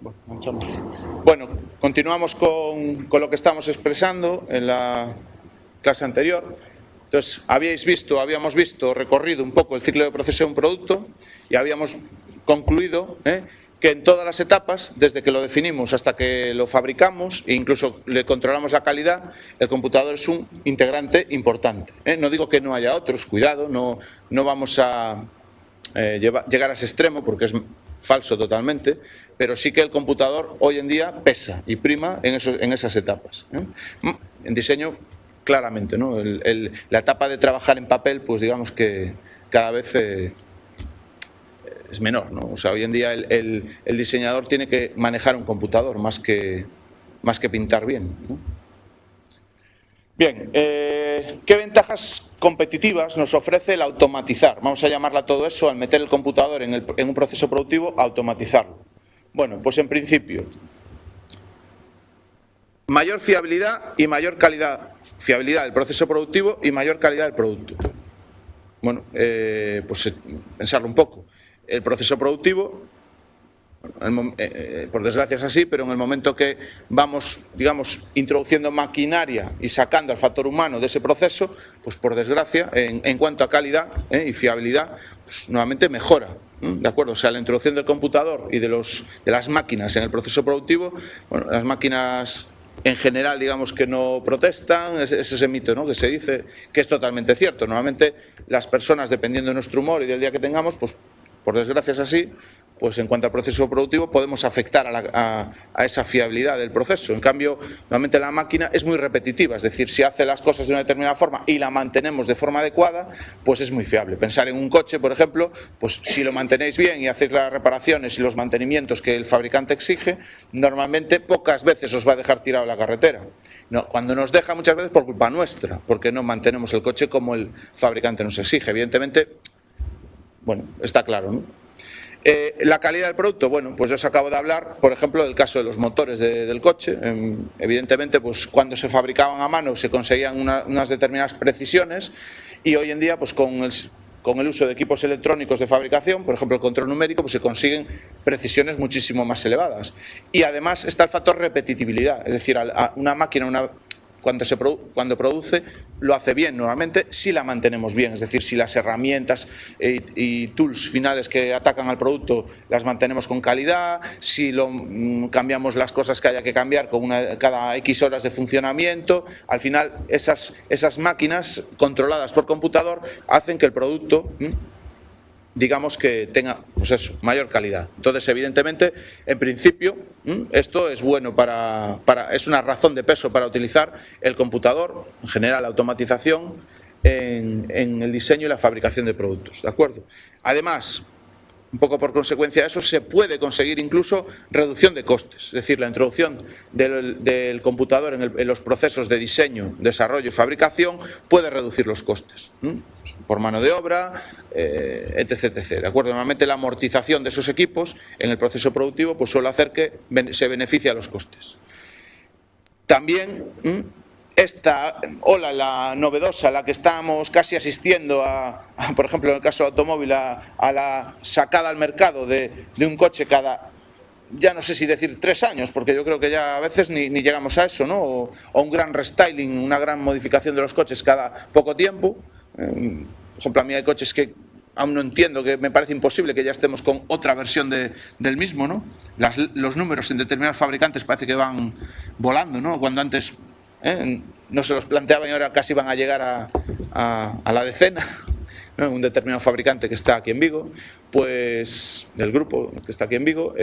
Bueno, marchamos. Bueno, continuamos con lo que estamos expresando en la clase anterior. Entonces, habíamos visto, recorrido un poco el ciclo de proceso de un producto y habíamos concluido que en todas las etapas, desde que lo definimos hasta que lo fabricamos e incluso le controlamos la calidad, el computador es un integrante importante. No digo que no haya otros, cuidado, no vamos a llegar a ese extremo porque es falso totalmente, pero sí que el computador hoy en día pesa y prima en esas etapas. En diseño, claramente, ¿no? La etapa de trabajar en papel, pues digamos que cada vez es menor, ¿no? O sea, hoy en día el diseñador tiene que manejar un computador más que pintar bien, ¿no? Bien, ¿qué ventajas competitivas nos ofrece el automatizar? Vamos a llamarla todo eso, al meter el computador en un proceso productivo, automatizarlo. Bueno, pues en principio, mayor fiabilidad y mayor calidad. Fiabilidad del proceso productivo y mayor calidad del producto. Bueno, pues pensarlo un poco. El proceso productivo, por desgracia es así, pero en el momento que vamos, digamos, introduciendo maquinaria y sacando al factor humano de ese proceso, pues por desgracia, en cuanto a calidad y fiabilidad, pues nuevamente mejora. ¿De acuerdo? O sea, la introducción del computador y de las máquinas en el proceso productivo, bueno, las máquinas en general, digamos que no protestan, es ese mito, ¿no?, que se dice, que es totalmente cierto. Normalmente las personas, dependiendo de nuestro humor y del día que tengamos, pues por desgracia es así, pues en cuanto al proceso productivo podemos afectar a esa fiabilidad del proceso. En cambio, normalmente la máquina es muy repetitiva, es decir, si hace las cosas de una determinada forma y la mantenemos de forma adecuada, pues es muy fiable. Pensar en un coche, por ejemplo, pues si lo mantenéis bien y hacéis las reparaciones y los mantenimientos que el fabricante exige, normalmente pocas veces os va a dejar tirado en la carretera. No, cuando nos deja muchas veces por culpa nuestra, porque no mantenemos el coche como el fabricante nos exige. Evidentemente, bueno, está claro, ¿no? La calidad del producto, bueno, pues yo os acabo de hablar, por ejemplo, del caso de los motores del coche. Evidentemente, pues cuando se fabricaban a mano se conseguían unas determinadas precisiones y hoy en día, pues con el uso de equipos electrónicos de fabricación, por ejemplo el control numérico, pues se consiguen precisiones muchísimo más elevadas. Y además está el factor repetitividad, es decir, una máquina, cuando produce, lo hace bien normalmente si la mantenemos bien, es decir, si las herramientas y tools finales que atacan al producto las mantenemos con calidad, si cambiamos las cosas que haya que cambiar cada X horas de funcionamiento. Al final esas máquinas controladas por computador hacen que el producto, digamos, que tenga, pues eso, mayor calidad. Entonces, evidentemente, en principio, esto es bueno es una razón de peso para utilizar el computador, en general la automatización, en el diseño y la fabricación de productos, ¿de acuerdo? Además, un poco por consecuencia de eso, se puede conseguir incluso reducción de costes, es decir, la introducción del computador en los procesos de diseño, desarrollo y fabricación puede reducir los costes, por mano de obra, etc, etc. ¿De acuerdo? Normalmente la amortización de esos equipos en el proceso productivo pues suele hacer que se beneficie a los costes. También esta ola, la novedosa, la que estamos casi asistiendo por ejemplo, en el caso del automóvil, a la sacada al mercado de un coche cada, ya no sé si decir 3 años, porque yo creo que ya a veces ni llegamos a eso, ¿no? O un gran restyling, una gran modificación de los coches cada poco tiempo. Por ejemplo, a mí hay coches que aún no entiendo, que me parece imposible que ya estemos con otra versión del mismo, ¿no? Los números en determinados fabricantes parece que van volando, ¿no? Cuando antes no se los planteaban y ahora casi van a llegar a la decena, ¿no? Un determinado fabricante que está aquí en Vigo, pues del grupo que está aquí en Vigo,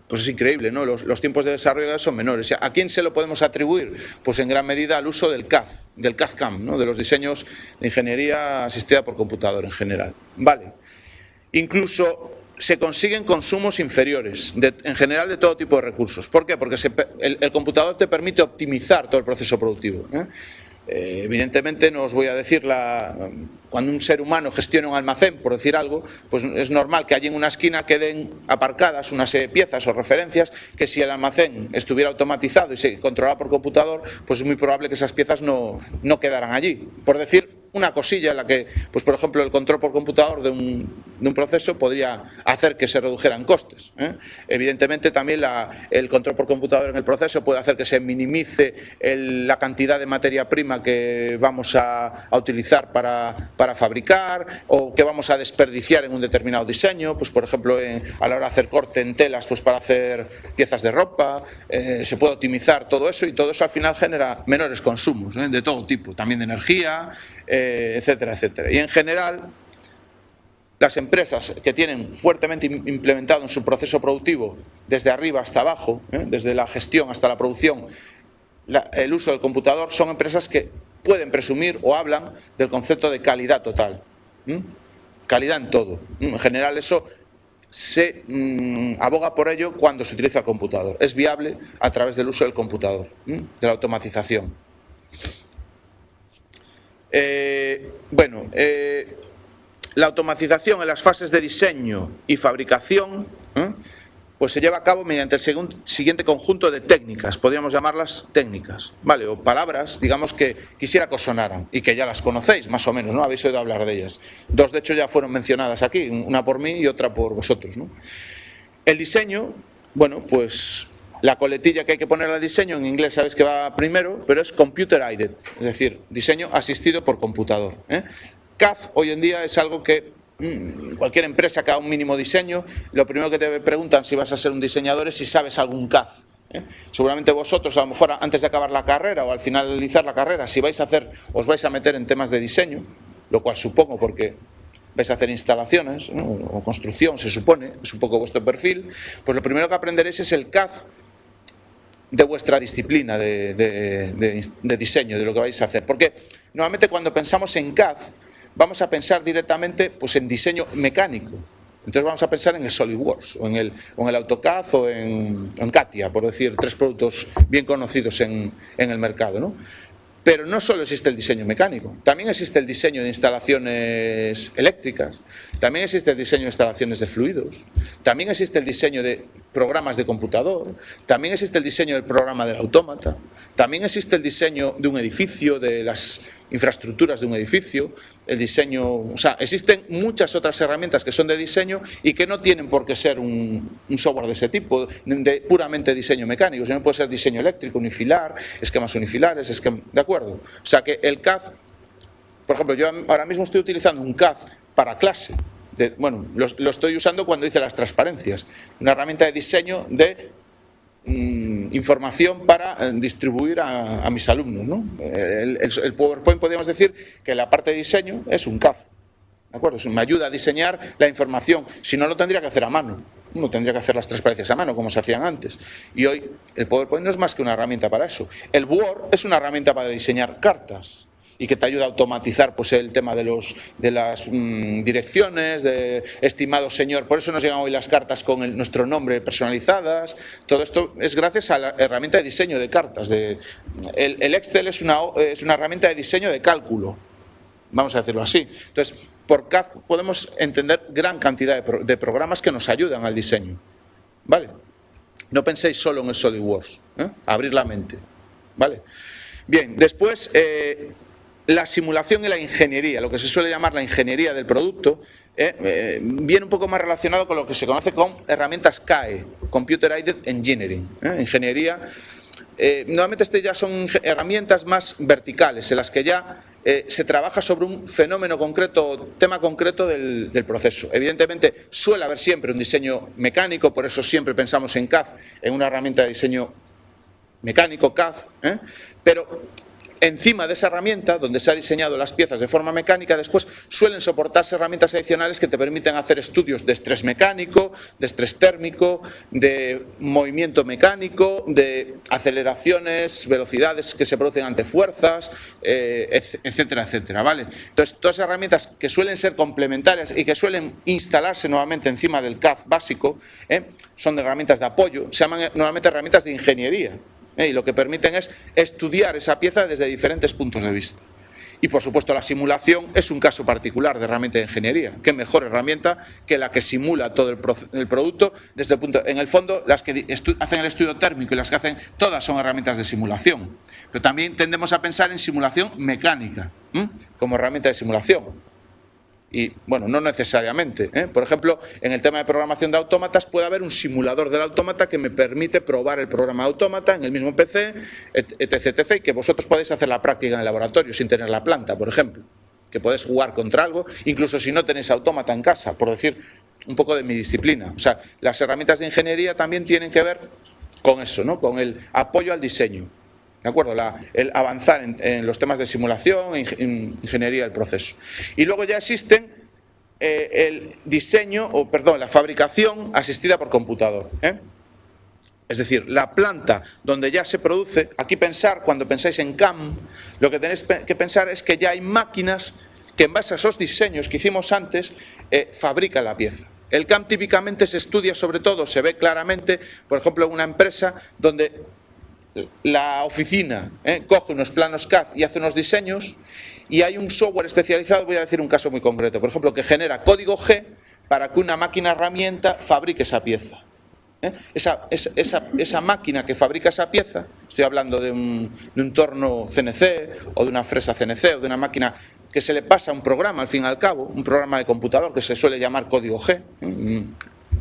pues es increíble, ¿no? Los tiempos de desarrollo son menores. ¿A quién se lo podemos atribuir? Pues en gran medida al uso del CAD-CAM, ¿no? De los diseños de ingeniería asistida por computador en general. Vale. Incluso se consiguen consumos inferiores, en general de todo tipo de recursos. ¿Por qué? Porque el computador te permite optimizar todo el proceso productivo. Evidentemente no os voy a decir cuando un ser humano gestiona un almacén, por decir algo, pues es normal que allí en una esquina queden aparcadas unas piezas o referencias que si el almacén estuviera automatizado y se controlaba por computador, pues es muy probable que esas piezas no quedaran allí. Por decir una cosilla en la que, pues por ejemplo, el control por computador de un proceso podría hacer que se redujeran costes. Evidentemente también el control por computador en el proceso puede hacer que se minimice la cantidad de materia prima que vamos a utilizar para fabricar o que vamos a desperdiciar en un determinado diseño, pues por ejemplo a la hora de hacer corte en telas, pues para hacer piezas de ropa, se puede optimizar todo eso y todo eso al final genera menores consumos de todo tipo, también de energía, etcétera, etcétera. Y en general, las empresas que tienen fuertemente implementado en su proceso productivo, desde arriba hasta abajo, desde la gestión hasta la producción, el uso del computador, son empresas que pueden presumir o hablan del concepto de calidad total. Calidad en todo. En general eso se aboga por ello cuando se utiliza el computador. Es viable a través del uso del computador, de la automatización. La automatización en las fases de diseño y fabricación pues se lleva a cabo mediante el siguiente conjunto de técnicas, podríamos llamarlas técnicas, ¿vale? O palabras, digamos, que quisiera que os sonaran y que ya las conocéis más o menos, ¿no? Habéis oído hablar de ellas. Dos, de hecho, ya fueron mencionadas aquí, una por mí y otra por vosotros, ¿no? El diseño, bueno, pues la coletilla que hay que poner al diseño, en inglés sabéis que va primero, pero es computer aided, es decir, diseño asistido por computador. CAD hoy en día es algo que cualquier empresa que haga un mínimo diseño, lo primero que te preguntan si vas a ser un diseñador es si sabes algún CAD. Seguramente vosotros, a lo mejor antes de acabar la carrera o al finalizar la carrera, si os vais a meter en temas de diseño, lo cual supongo porque vais a hacer instalaciones, ¿no? O construcción, se supone, es un poco vuestro perfil, pues lo primero que aprenderéis es el CAD de vuestra disciplina de diseño, de lo que vais a hacer. Porque normalmente cuando pensamos en CAD, vamos a pensar directamente pues, en diseño mecánico. Entonces vamos a pensar en el SolidWorks, o en el AutoCAD o en CATIA, por decir tres productos bien conocidos en el mercado, ¿no? Pero no solo existe el diseño mecánico, también existe el diseño de instalaciones eléctricas, también existe el diseño de instalaciones de fluidos, también existe el diseño de programas de computador, también existe el diseño del programa del autómata, también existe el diseño de un edificio, de las infraestructuras de un edificio, el diseño, o sea, existen muchas otras herramientas que son de diseño y que no tienen por qué ser un software de ese tipo, de puramente diseño mecánico, sino puede ser diseño eléctrico, unifilar, esquemas unifilares, ¿de acuerdo? O sea que el CAD, por ejemplo, yo ahora mismo estoy utilizando un CAD para clase, lo estoy usando cuando hice las transparencias, una herramienta de diseño de información para distribuir a mis alumnos, ¿no? El PowerPoint podríamos decir que la parte de diseño es un CAD, ¿de acuerdo? Me ayuda a diseñar la información, si no lo tendría que hacer a mano, no tendría que hacer las transparencias a mano como se hacían antes, y hoy el PowerPoint no es más que una herramienta para eso. El Word es una herramienta para diseñar cartas y que te ayuda a automatizar pues el tema de las direcciones, de estimado señor, por eso nos llegan hoy las cartas con nuestro nombre personalizadas. Todo esto es gracias a la herramienta de diseño de cartas. El Excel es una herramienta de diseño de cálculo, vamos a decirlo así. Entonces, por CAD podemos entender gran cantidad de programas que nos ayudan al diseño, ¿vale? No penséis solo en el SolidWorks, abrir la mente, ¿vale? Bien, después la simulación y la ingeniería, lo que se suele llamar la ingeniería del producto, viene un poco más relacionado con lo que se conoce como herramientas CAE, Computer Aided Engineering, ingeniería. Normalmente ya son herramientas más verticales, en las que ya se trabaja sobre un fenómeno concreto, tema concreto del proceso. Evidentemente suele haber siempre un diseño mecánico, por eso siempre pensamos en CAD, en una herramienta de diseño mecánico, CAD, pero encima de esa herramienta, donde se han diseñado las piezas de forma mecánica, después suelen soportarse herramientas adicionales que te permiten hacer estudios de estrés mecánico, de estrés térmico, de movimiento mecánico, de aceleraciones, velocidades que se producen ante fuerzas, etcétera, etcétera, ¿vale? Entonces, todas esas herramientas que suelen ser complementarias y que suelen instalarse nuevamente encima del CAD básico, son herramientas de apoyo, se llaman normalmente herramientas de ingeniería. Y lo que permiten es estudiar esa pieza desde diferentes puntos de vista. Y por supuesto la simulación es un caso particular de herramienta de ingeniería. ¿Qué mejor herramienta que la que simula todo el producto desde el punto? En el fondo, las que hacen el estudio térmico y las que hacen, todas son herramientas de simulación. Pero también tendemos a pensar en simulación mecánica, como herramienta de simulación. Y, bueno, no necesariamente, ¿eh? Por ejemplo, en el tema de programación de autómatas puede haber un simulador del autómata que me permite probar el programa de autómata en el mismo PC, etc, y que vosotros podéis hacer la práctica en el laboratorio sin tener la planta, por ejemplo. Que podéis jugar contra algo, incluso si no tenéis autómata en casa, por decir un poco de mi disciplina. O sea, las herramientas de ingeniería también tienen que ver con eso, ¿no? Con el apoyo al diseño. ¿De acuerdo? El avanzar en los temas de simulación, en ingeniería del proceso. Y luego ya existen el diseño, la fabricación asistida por computador. Es decir, la planta donde ya se produce, aquí cuando pensáis en CAM, lo que tenéis que pensar es que ya hay máquinas que en base a esos diseños que hicimos antes, fabrican la pieza. El CAM típicamente se estudia sobre todo, se ve claramente, por ejemplo, en una empresa donde la oficina coge unos planos CAD y hace unos diseños y hay un software especializado, voy a decir un caso muy concreto, por ejemplo, que genera código G para que una máquina herramienta fabrique esa pieza. Esa máquina que fabrica esa pieza, estoy hablando de un torno CNC o de una fresa CNC o de una máquina que se le pasa un programa, al fin y al cabo, un programa de computador que se suele llamar código G,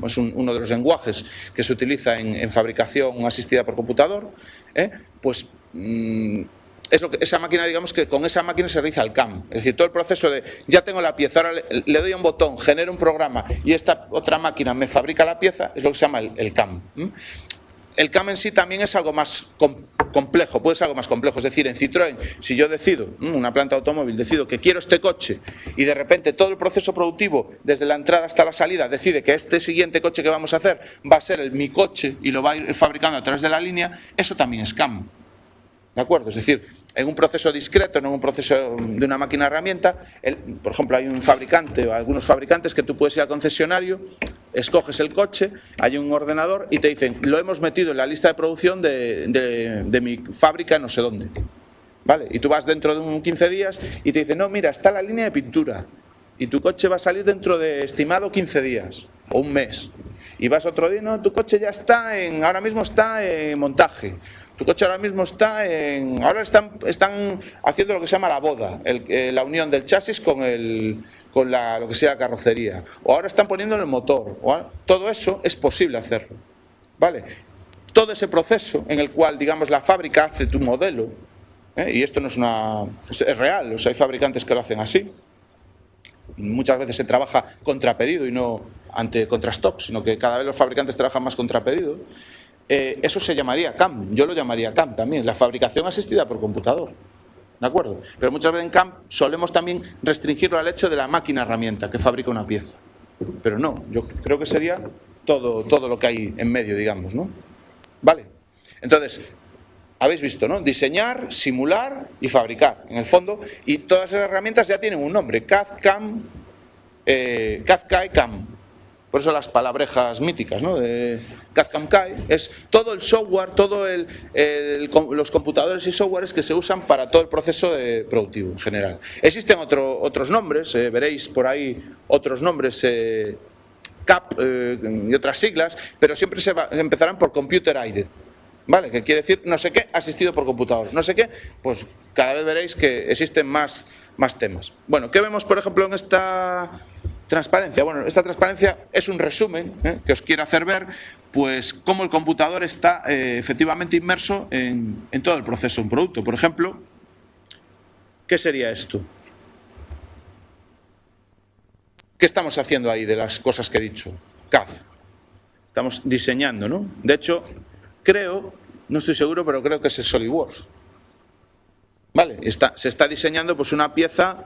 es uno de los lenguajes que se utiliza en fabricación asistida por computador, pues es lo que, esa máquina, digamos que con esa máquina se realiza el CAM, es decir, todo el proceso de ya tengo la pieza, ahora le doy a un botón, genero un programa y esta otra máquina me fabrica la pieza, es lo que se llama el CAM. El CAM en sí también es algo más complejo, puede ser algo más complejo, es decir, en Citroën, si yo decido, una planta de automóvil, decido que quiero este coche y de repente todo el proceso productivo, desde la entrada hasta la salida, decide que este siguiente coche que vamos a hacer va a ser mi coche y lo va a ir fabricando a través de la línea, eso también es CAM. ¿De acuerdo? Es decir, en un proceso discreto, no en un proceso de una máquina herramienta, por ejemplo, hay un fabricante o algunos fabricantes que tú puedes ir al concesionario, escoges el coche, hay un ordenador y te dicen, lo hemos metido en la lista de producción de mi fábrica no sé dónde. ¿Vale? Y tú vas dentro de un 15 días y te dicen, no, mira, está la línea de pintura y tu coche va a salir dentro de estimado 15 días o un mes. Y vas otro día, no, tu coche ya está ahora mismo está en montaje. Tu coche ahora mismo ahora están haciendo lo que se llama la boda, la unión del chasis con lo que sea la carrocería. O ahora están poniendo el motor. Todo eso es posible hacerlo. ¿Vale? Todo ese proceso en el cual, digamos, la fábrica hace tu modelo, y esto no es real, o sea, hay fabricantes que lo hacen así. Muchas veces se trabaja contra pedido y no contra stock, sino que cada vez los fabricantes trabajan más contra pedido. Eso se llamaría CAM, yo lo llamaría CAM también, la fabricación asistida por computador, ¿de acuerdo? Pero muchas veces en CAM solemos también restringirlo al hecho de la máquina herramienta que fabrica una pieza, pero no, yo creo que sería todo lo que hay en medio, digamos, ¿no? Vale, entonces, habéis visto, ¿no? Diseñar, simular y fabricar, en el fondo, y todas esas herramientas ya tienen un nombre, CAD, CAM, CAD, CAE, CAM. Por eso las palabrejas míticas, ¿no? De CAD-CAM-CAE es todo el software, los computadores y softwares que se usan para todo el proceso productivo en general. Existen otros nombres, veréis por ahí otros nombres, CAP y otras siglas, pero siempre empezarán por Computer Aided, ¿vale? Que quiere decir no sé qué asistido por computador, no sé qué, pues cada vez veréis que existen más temas. Bueno, ¿qué vemos por ejemplo en esta transparencia? Bueno, esta transparencia es un resumen que os quiero hacer ver, pues cómo el computador está efectivamente inmerso en todo el proceso de un producto. Por ejemplo, ¿qué sería esto? ¿Qué estamos haciendo ahí de las cosas que he dicho? CAD. Estamos diseñando, ¿no? De hecho, no estoy seguro, pero creo que es SolidWorks. Vale, se está diseñando pues una pieza.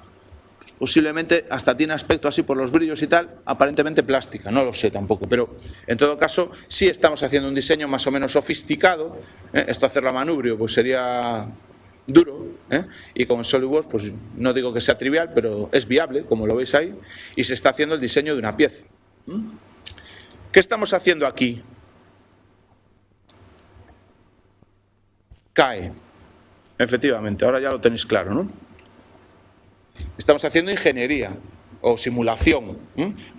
Posiblemente hasta tiene aspecto así por los brillos y tal, aparentemente plástica, no lo sé tampoco, pero en todo caso sí estamos haciendo un diseño más o menos sofisticado. Esto hacerlo a manubrio pues sería duro, y con SolidWorks pues no digo que sea trivial, pero es viable, como lo veis ahí, y se está haciendo el diseño de una pieza. ¿Qué estamos haciendo aquí? CAE, efectivamente, ahora ya lo tenéis claro, ¿no? Estamos haciendo ingeniería o simulación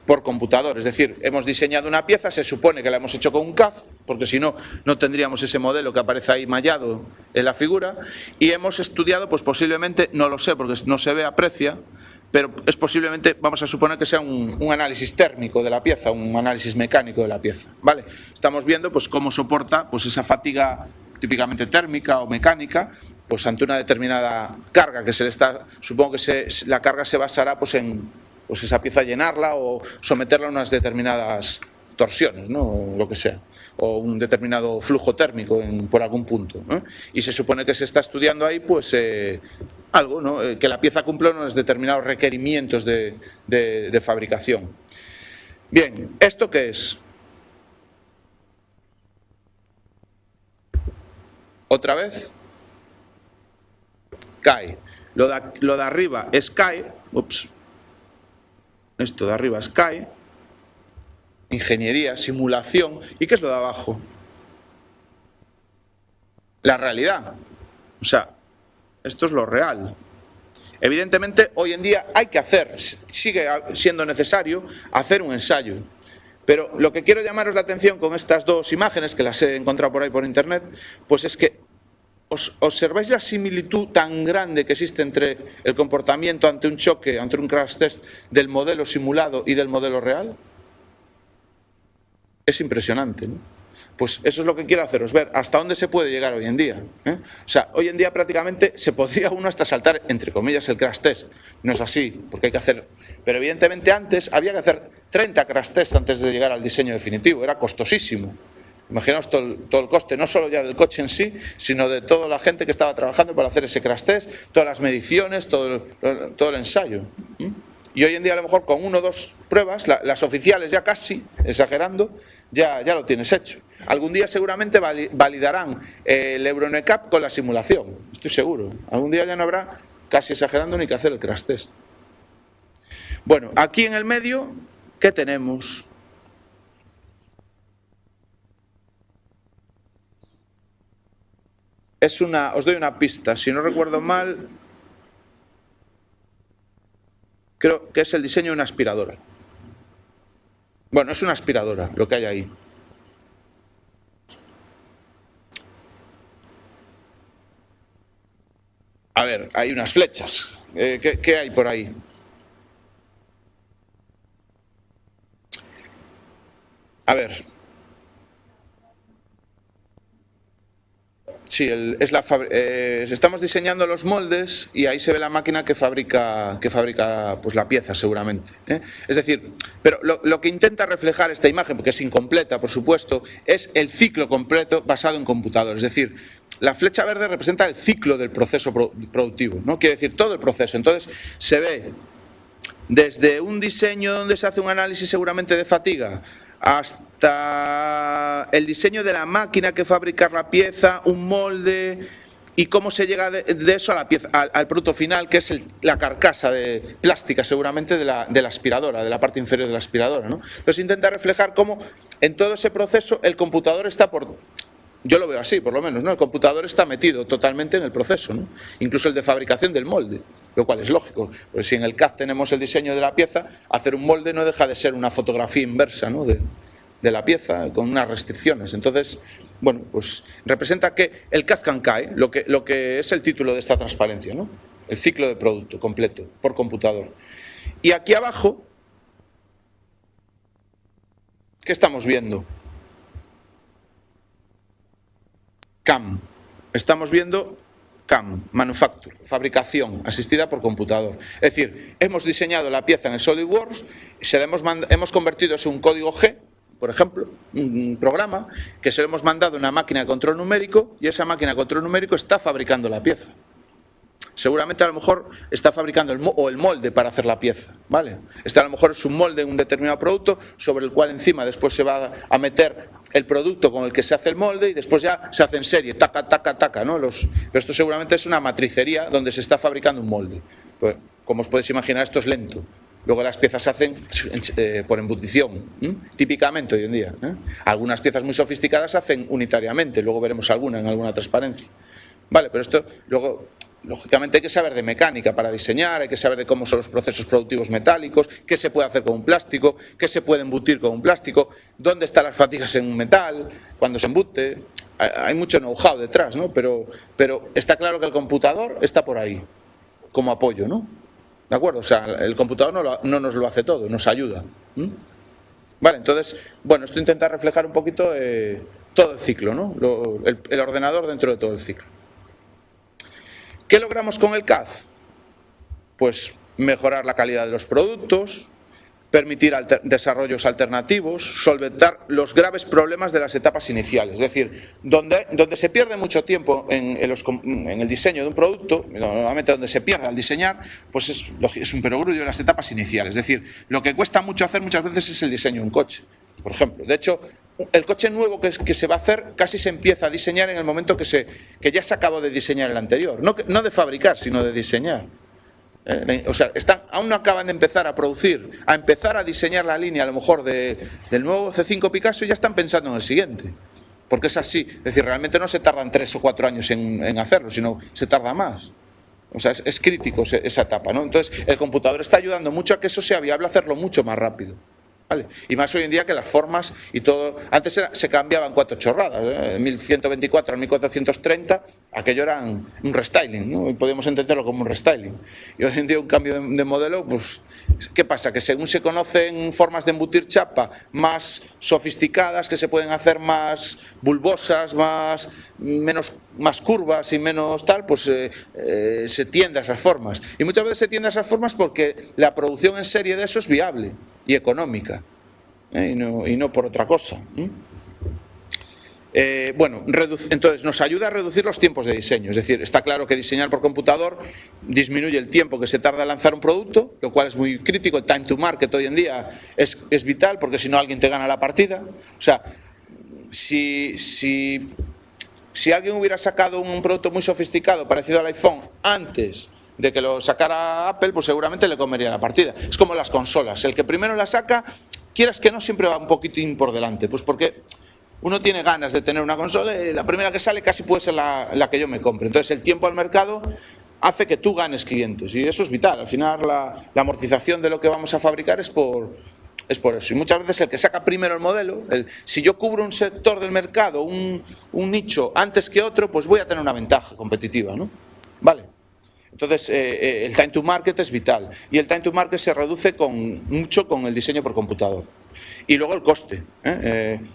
por computador, es decir, hemos diseñado una pieza, se supone que la hemos hecho con un CAD, porque si no, no tendríamos ese modelo que aparece ahí mallado en la figura, y hemos estudiado, pues posiblemente, no lo sé, porque no se ve, aprecia, pero es posiblemente, vamos a suponer que sea un análisis térmico de la pieza, un análisis mecánico de la pieza, ¿vale? Estamos viendo pues cómo soporta pues esa fatiga típicamente térmica o mecánica, pues ante una determinada carga que se le está, supongo que la carga se basará pues en pues esa pieza llenarla o someterla a unas determinadas torsiones, ¿no? O lo que sea, o un determinado flujo térmico por algún punto, ¿no? Y se supone que se está estudiando ahí pues algo, ¿no? Que la pieza cumple unos determinados requerimientos de fabricación. Bien, ¿esto qué es? Otra vez CAE. Lo de arriba es CAE. Ups. Esto de arriba es CAE. Ingeniería, simulación. ¿Y qué es lo de abajo? La realidad. O sea, esto es lo real. Evidentemente, hoy en día hay que hacer, sigue siendo necesario hacer un ensayo. Pero lo que quiero llamaros la atención con estas dos imágenes, que las he encontrado por ahí por internet, pues es que observáis la similitud tan grande que existe entre el comportamiento ante un choque, ante un crash test del modelo simulado y del modelo real. Es impresionante, ¿no? Pues eso es lo que quiero haceros ver, hasta dónde se puede llegar hoy en día, ¿eh? O sea, hoy en día prácticamente se podría uno hasta saltar, entre comillas, el crash test. No es así, porque hay que hacer... Pero evidentemente antes había que hacer 30 crash tests antes de llegar al diseño definitivo, era costosísimo. Imaginaos todo el coste, no solo ya del coche en sí, sino de toda la gente que estaba trabajando para hacer ese crash test, todas las mediciones, todo el ensayo. Y hoy en día a lo mejor con 1 o 2 pruebas, las oficiales ya casi, exagerando, ya lo tienes hecho. Algún día seguramente validarán el Euro NCAP con la simulación, estoy seguro. Algún día ya no habrá, casi exagerando, ni que hacer el crash test. Bueno, aquí en el medio, ¿qué tenemos? Os doy una pista, si no recuerdo mal, creo que es el diseño de una aspiradora. Bueno, es una aspiradora lo que hay ahí. A ver, hay unas flechas. ¿Qué hay por ahí? A ver. Sí, estamos diseñando los moldes y ahí se ve la máquina que fabrica pues, la pieza seguramente, ¿eh? Es decir, pero lo que intenta reflejar esta imagen, porque es incompleta por supuesto, es el ciclo completo basado en computador. Es decir, la flecha verde representa el ciclo del proceso productivo, ¿no? Quiere decir todo el proceso. Entonces se ve desde un diseño donde se hace un análisis seguramente de fatiga, hasta el diseño de la máquina que fabrica la pieza, un molde y cómo se llega de eso a la pieza, al producto final, que es la carcasa de plástica seguramente de la aspiradora, de la parte inferior de la aspiradora, ¿no? Entonces intenta reflejar cómo en todo ese proceso el computador está yo lo veo así, por lo menos, ¿no? El computador está metido totalmente en el proceso, ¿no? Incluso el de fabricación del molde, lo cual es lógico, porque si en el CAD tenemos el diseño de la pieza, hacer un molde no deja de ser una fotografía inversa, ¿no? de la pieza, con unas restricciones. Entonces, bueno, pues representa que el CAD CAM CAE, lo que es el título de esta transparencia, ¿no? El ciclo de producto completo por computador. Y aquí abajo, ¿qué estamos viendo? CAM. Estamos viendo CAM, Manufacture, fabricación asistida por computador. Es decir, hemos diseñado la pieza en el SolidWorks, hemos convertido eso en un código G, por ejemplo, un programa, que se lo hemos mandado a una máquina de control numérico y esa máquina de control numérico está fabricando la pieza. Seguramente a lo mejor está fabricando el molde para hacer la pieza, ¿vale? A lo mejor es un molde en un determinado producto sobre el cual encima después se va a meter el producto con el que se hace el molde y después ya se hace en serie, taca, taca, taca, ¿no? Pero esto seguramente es una matricería donde se está fabricando un molde. Pues, como os podéis imaginar, esto es lento. Luego las piezas se hacen por embutición, típicamente hoy en día, ¿eh? Algunas piezas muy sofisticadas se hacen unitariamente, luego veremos alguna en alguna transparencia. Vale, pero esto luego... Lógicamente hay que saber de mecánica para diseñar, hay que saber de cómo son los procesos productivos metálicos, qué se puede hacer con un plástico, qué se puede embutir con un plástico, dónde están las fatigas en un metal, cuando se embute. Hay mucho know-how detrás, ¿no? Pero está claro que el computador está por ahí, como apoyo, ¿no? ¿De acuerdo? O sea, el computador no nos lo hace todo, nos ayuda. Vale, entonces, bueno, esto intenta reflejar un poquito todo el ciclo, ¿no? El ordenador dentro de todo el ciclo. ¿Qué logramos con el CAD? Pues mejorar la calidad de los productos, permitir desarrollos alternativos, solventar los graves problemas de las etapas iniciales. Es decir, donde se pierde mucho tiempo en el diseño de un producto, normalmente donde se pierde al diseñar, pues es un perogrullo en las etapas iniciales. Es decir, lo que cuesta mucho hacer muchas veces es el diseño de un coche, por ejemplo. De hecho, el coche nuevo que se va a hacer casi se empieza a diseñar en el momento que ya se acabó de diseñar el anterior. No de fabricar, sino de diseñar. O sea, aún no acaban de empezar a producir, a empezar a diseñar la línea a lo mejor del nuevo C5 Picasso y ya están pensando en el siguiente. Porque es así. Es decir, realmente no se tardan 3 o 4 años en hacerlo, sino se tarda más. O sea, es crítico esa etapa, ¿no? Entonces, el computador está ayudando mucho a que eso sea viable, hacerlo mucho más rápido. ¿Vale? Y más hoy en día que las formas y todo. Antes se cambiaban 4 chorradas, de 1124 al 1430, aquello era un restyling, ¿no? Y podemos entenderlo como un restyling. Y hoy en día un cambio de modelo, pues, ¿qué pasa? Que según se conocen formas de embutir chapa más sofisticadas, que se pueden hacer más bulbosas, más curvas y menos tal, pues se tiende a esas formas. Y muchas veces se tiende a esas formas porque la producción en serie de eso es viable y económica, y no por otra cosa. Bueno, entonces nos ayuda a reducir los tiempos de diseño. Es decir, está claro que diseñar por computador disminuye el tiempo que se tarda en lanzar un producto, lo cual es muy crítico. El time to market hoy en día es vital, porque si no alguien te gana la partida. O sea, si alguien hubiera sacado un producto muy sofisticado parecido al iPhone antes de que lo sacara Apple, pues seguramente le comería la partida. Es como las consolas. El que primero la saca, quieras que no, siempre va un poquitín por delante. Pues porque uno tiene ganas de tener una consola y la primera que sale casi puede ser la que yo me compre. Entonces el tiempo al mercado hace que tú ganes clientes y eso es vital. Al final la amortización de lo que vamos a fabricar es por eso. Y muchas veces el que saca primero el modelo, si yo cubro un sector del mercado, un nicho antes que otro, pues voy a tener una ventaja competitiva, ¿no? Vale. Entonces, el time to market es vital y el time to market se reduce mucho con el diseño por computador. Y luego el coste,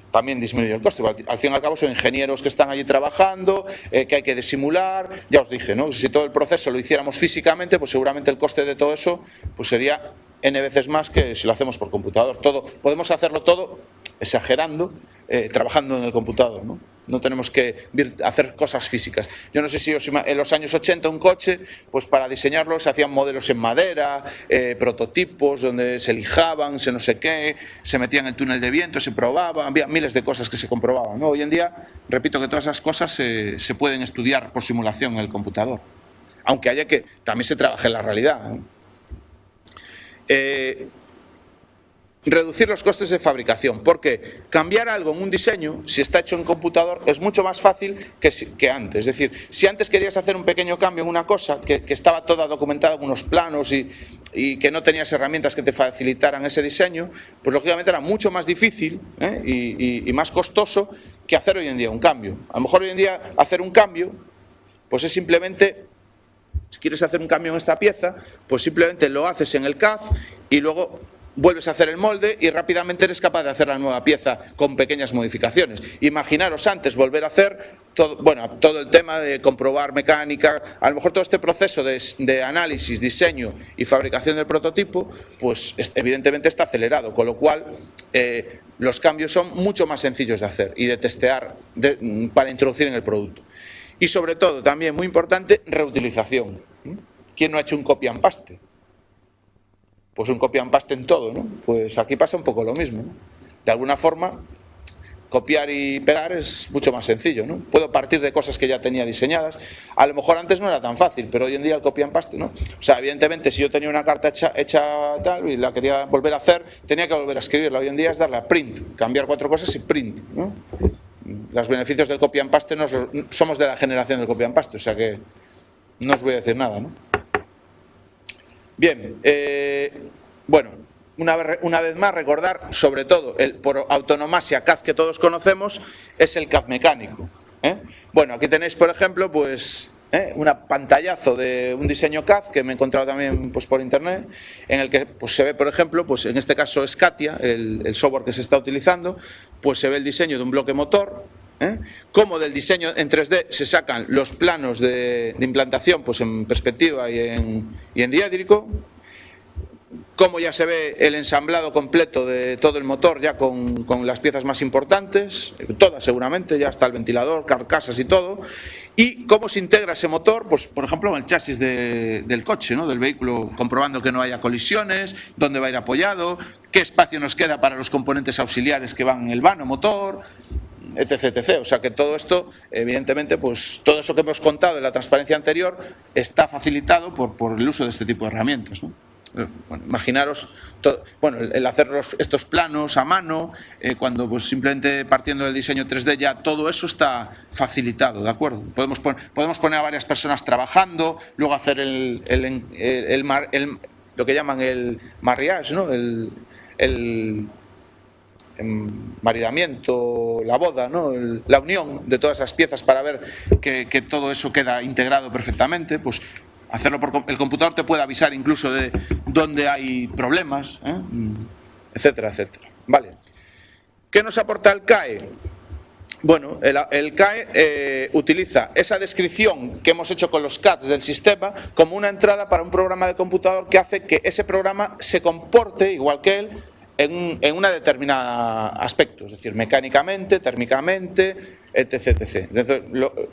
también disminuye el coste. Al fin y al cabo son ingenieros que están allí trabajando, que hay que disimular. Ya os dije, ¿no? Si todo el proceso lo hiciéramos físicamente, pues seguramente el coste de todo eso pues sería N veces más que si lo hacemos por computador. Podemos hacerlo todo, exagerando, trabajando en el computador, ¿no? No tenemos que hacer cosas físicas. Yo no sé si en los años 80 un coche, pues para diseñarlo se hacían modelos en madera, prototipos donde se lijaban, no sé qué, se metían en el túnel de viento, se probaba, había miles de cosas que se comprobaban, ¿no? Hoy en día, repito que todas esas cosas se pueden estudiar por simulación en el computador, aunque haya que también se trabaje en la realidad, ¿no? Reducir los costes de fabricación, porque cambiar algo en un diseño, si está hecho en computador, es mucho más fácil que antes. Es decir, si antes querías hacer un pequeño cambio en una cosa que estaba toda documentada en unos planos y que no tenías herramientas que te facilitaran ese diseño, pues lógicamente era mucho más difícil y más costoso que hacer hoy en día un cambio. A lo mejor hoy en día hacer un cambio, pues es simplemente, si quieres hacer un cambio en esta pieza, pues simplemente lo haces en el CAD y luego vuelves a hacer el molde y rápidamente eres capaz de hacer la nueva pieza con pequeñas modificaciones. Imaginaros antes volver a hacer todo el tema de comprobar mecánica, a lo mejor todo este proceso de análisis, diseño y fabricación del prototipo, pues evidentemente está acelerado, con lo cual los cambios son mucho más sencillos de hacer y de testear para introducir en el producto. Y sobre todo, también muy importante, reutilización. ¿Quién no ha hecho un copy and paste? Pues un copy and paste en todo, ¿no? Pues aquí pasa un poco lo mismo, ¿no? De alguna forma, copiar y pegar es mucho más sencillo, ¿no? Puedo partir de cosas que ya tenía diseñadas. A lo mejor antes no era tan fácil, pero hoy en día el copy and paste, ¿no? O sea, evidentemente, si yo tenía una carta hecha tal y la quería volver a hacer, tenía que volver a escribirla. Hoy en día es darle a print, cambiar 4 cosas y print, ¿no? Los beneficios del copy and paste somos de la generación del copy and paste, o sea que no os voy a decir nada, ¿no? Bien, bueno, una vez más recordar, sobre todo, por autonomasia CAD que todos conocemos, es el CAD mecánico, ¿eh? Bueno, aquí tenéis, por ejemplo, pues una pantallazo de un diseño CAD que me he encontrado también pues, por internet, en el que pues, se ve, por ejemplo, pues, en este caso Scatia, el software que se está utilizando, pues se ve el diseño de un bloque motor, cómo del diseño en 3D se sacan los planos de implantación pues, en perspectiva y en diédrico, cómo ya se ve el ensamblado completo de todo el motor ya con las piezas más importantes, todas seguramente, ya está el ventilador, carcasas y todo, y cómo se integra ese motor, pues por ejemplo en el chasis del coche, ¿no? Del vehículo, comprobando que no haya colisiones, dónde va a ir apoyado, qué espacio nos queda para los componentes auxiliares que van en el vano motor, etc, etc. O sea que todo esto, evidentemente, pues todo eso que hemos contado en la transparencia anterior está facilitado por el uso de este tipo de herramientas, ¿no? Bueno, imaginaros el hacer estos planos a mano, cuando pues, simplemente partiendo del diseño 3D ya todo eso está facilitado, ¿de acuerdo? Podemos poner a varias personas trabajando, luego hacer lo que llaman el mariage, ¿no? El maridamiento, la boda, ¿no? La unión de todas esas piezas para ver que todo eso queda integrado perfectamente, pues hacerlo el computador te puede avisar incluso de dónde hay problemas, etcétera, etcétera. Vale. ¿Qué nos aporta el CAE? Bueno, el CAE utiliza esa descripción que hemos hecho con los CADs del sistema como una entrada para un programa de computador que hace que ese programa se comporte igual que él en una determinada aspecto, es decir, mecánicamente, térmicamente, etc, etc. Entonces,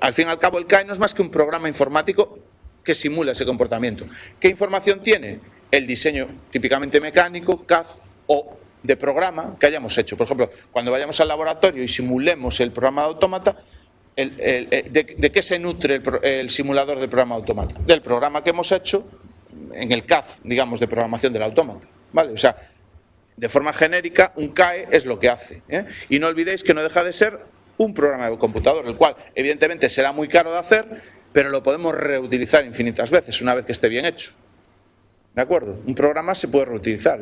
al fin y al cabo el CAE no es más que un programa informático que simula ese comportamiento. ¿Qué información tiene? El diseño típicamente mecánico, CAD o de programa que hayamos hecho. Por ejemplo, cuando vayamos al laboratorio y simulemos el programa de autómata, ¿de qué se nutre el simulador del programa de autómata? Del programa que hemos hecho en el CAD, digamos, de programación del autómata. ¿Vale? O sea, de forma genérica, un CAE es lo que hace. Y no olvidéis que no deja de ser un programa de computador, el cual evidentemente será muy caro de hacer, pero lo podemos reutilizar infinitas veces una vez que esté bien hecho. ¿De acuerdo? Un programa se puede reutilizar.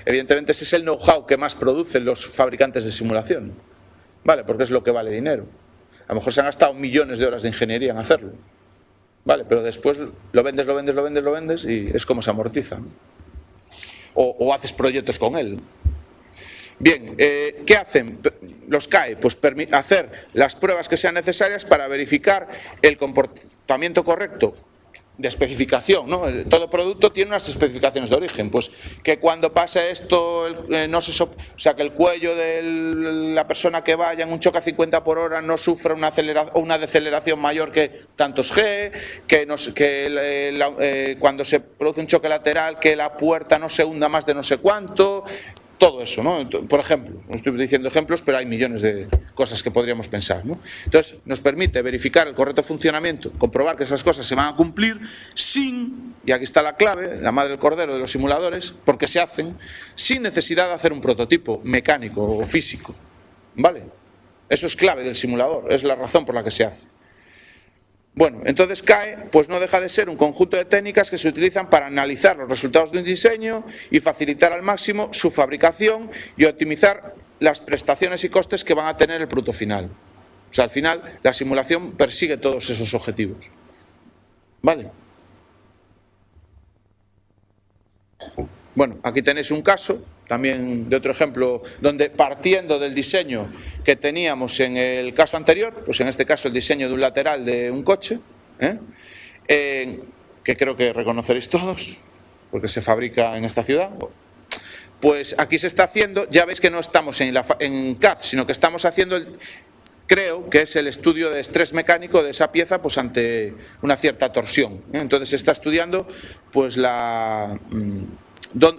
Evidentemente ese es el know-how que más producen los fabricantes de simulación. ¿Vale? Porque es lo que vale dinero. A lo mejor se han gastado millones de horas de ingeniería en hacerlo. ¿Vale? Pero después lo vendes y es como se amortiza, ¿no? O haces proyectos con él. Bien, ¿qué hacen los CAE? Pues hacer las pruebas que sean necesarias para verificar el comportamiento correcto de especificación, ¿no? Todo producto tiene unas especificaciones de origen, pues que cuando pase esto, o sea, que el cuello de la persona que vaya en un choque a 50 por hora no sufra una deceleración mayor que tantos G, cuando se produce un choque lateral, que la puerta no se hunda más de no sé cuánto. Todo eso, ¿no? Por ejemplo, no estoy diciendo ejemplos, pero hay millones de cosas que podríamos pensar, ¿no? Entonces, nos permite verificar el correcto funcionamiento, comprobar que esas cosas se van a cumplir sin, y aquí está la clave, la madre del cordero de los simuladores, porque se hacen sin necesidad de hacer un prototipo mecánico o físico, ¿vale? Eso es clave del simulador, es la razón por la que se hace. Bueno, entonces CAE pues no deja de ser un conjunto de técnicas que se utilizan para analizar los resultados de un diseño y facilitar al máximo su fabricación y optimizar las prestaciones y costes que van a tener el producto final. O sea, al final la simulación persigue todos esos objetivos. ¿Vale? Bueno, aquí tenéis un caso, también de otro ejemplo, donde partiendo del diseño que teníamos en el caso anterior, pues en este caso el diseño de un lateral de un coche, que creo que reconoceréis todos, porque se fabrica en esta ciudad, pues aquí se está haciendo, ya veis que no estamos en CAD, sino que estamos haciendo creo que es el estudio de estrés mecánico de esa pieza pues ante una cierta torsión. Entonces se está estudiando pues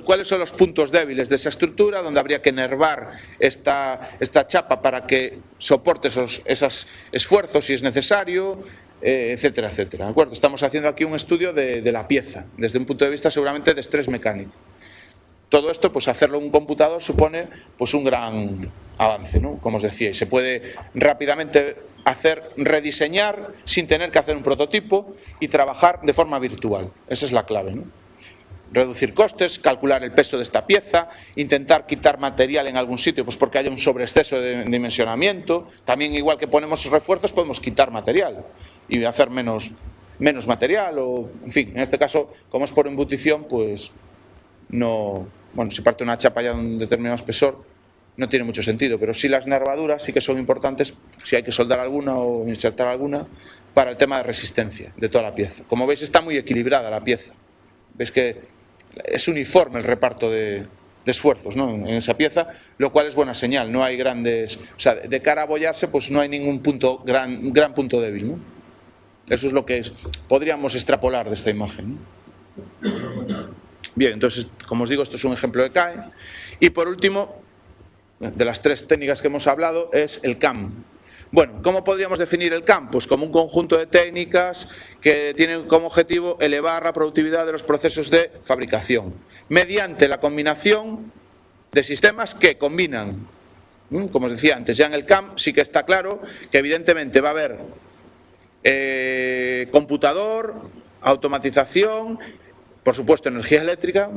cuáles son los puntos débiles de esa estructura, donde habría que enervar esta chapa para que soporte esos esfuerzos si es necesario, etcétera, etcétera. ¿De acuerdo? Estamos haciendo aquí un estudio de la pieza, desde un punto de vista seguramente de estrés mecánico. Todo esto, pues hacerlo en un computador supone pues un gran avance, ¿no? Como os decía, y se puede rápidamente rediseñar sin tener que hacer un prototipo y trabajar de forma virtual. Esa es la clave, ¿no? Reducir costes, calcular el peso de esta pieza, intentar quitar material en algún sitio pues porque haya un sobreexceso de dimensionamiento. También, igual que ponemos refuerzos, podemos quitar material y hacer menos menos material o, en fin, en este caso, como es por embutición, pues no, bueno, si parte una chapa ya de un determinado espesor, no tiene mucho sentido, pero sí las nervaduras sí que son importantes si hay que soldar alguna o insertar alguna para el tema de resistencia de toda la pieza. Como veis, está muy equilibrada la pieza. Veis que es uniforme el reparto de esfuerzos, ¿no?, en esa pieza, lo cual es buena señal. No hay grandes, o sea, de cara a abollarse, pues no hay ningún punto gran punto débil, ¿no? Eso es lo que podríamos extrapolar de esta imagen, ¿no? Bien, entonces, como os digo, esto es un ejemplo de CAE. Y por último, de las tres técnicas que hemos hablado, es el CAM. Bueno, ¿cómo podríamos definir el CAM? Pues como un conjunto de técnicas que tienen como objetivo elevar la productividad de los procesos de fabricación mediante la combinación de sistemas que combinan. Como os decía antes, ya en el CAM sí que está claro que evidentemente va a haber computador, automatización, por supuesto energía eléctrica,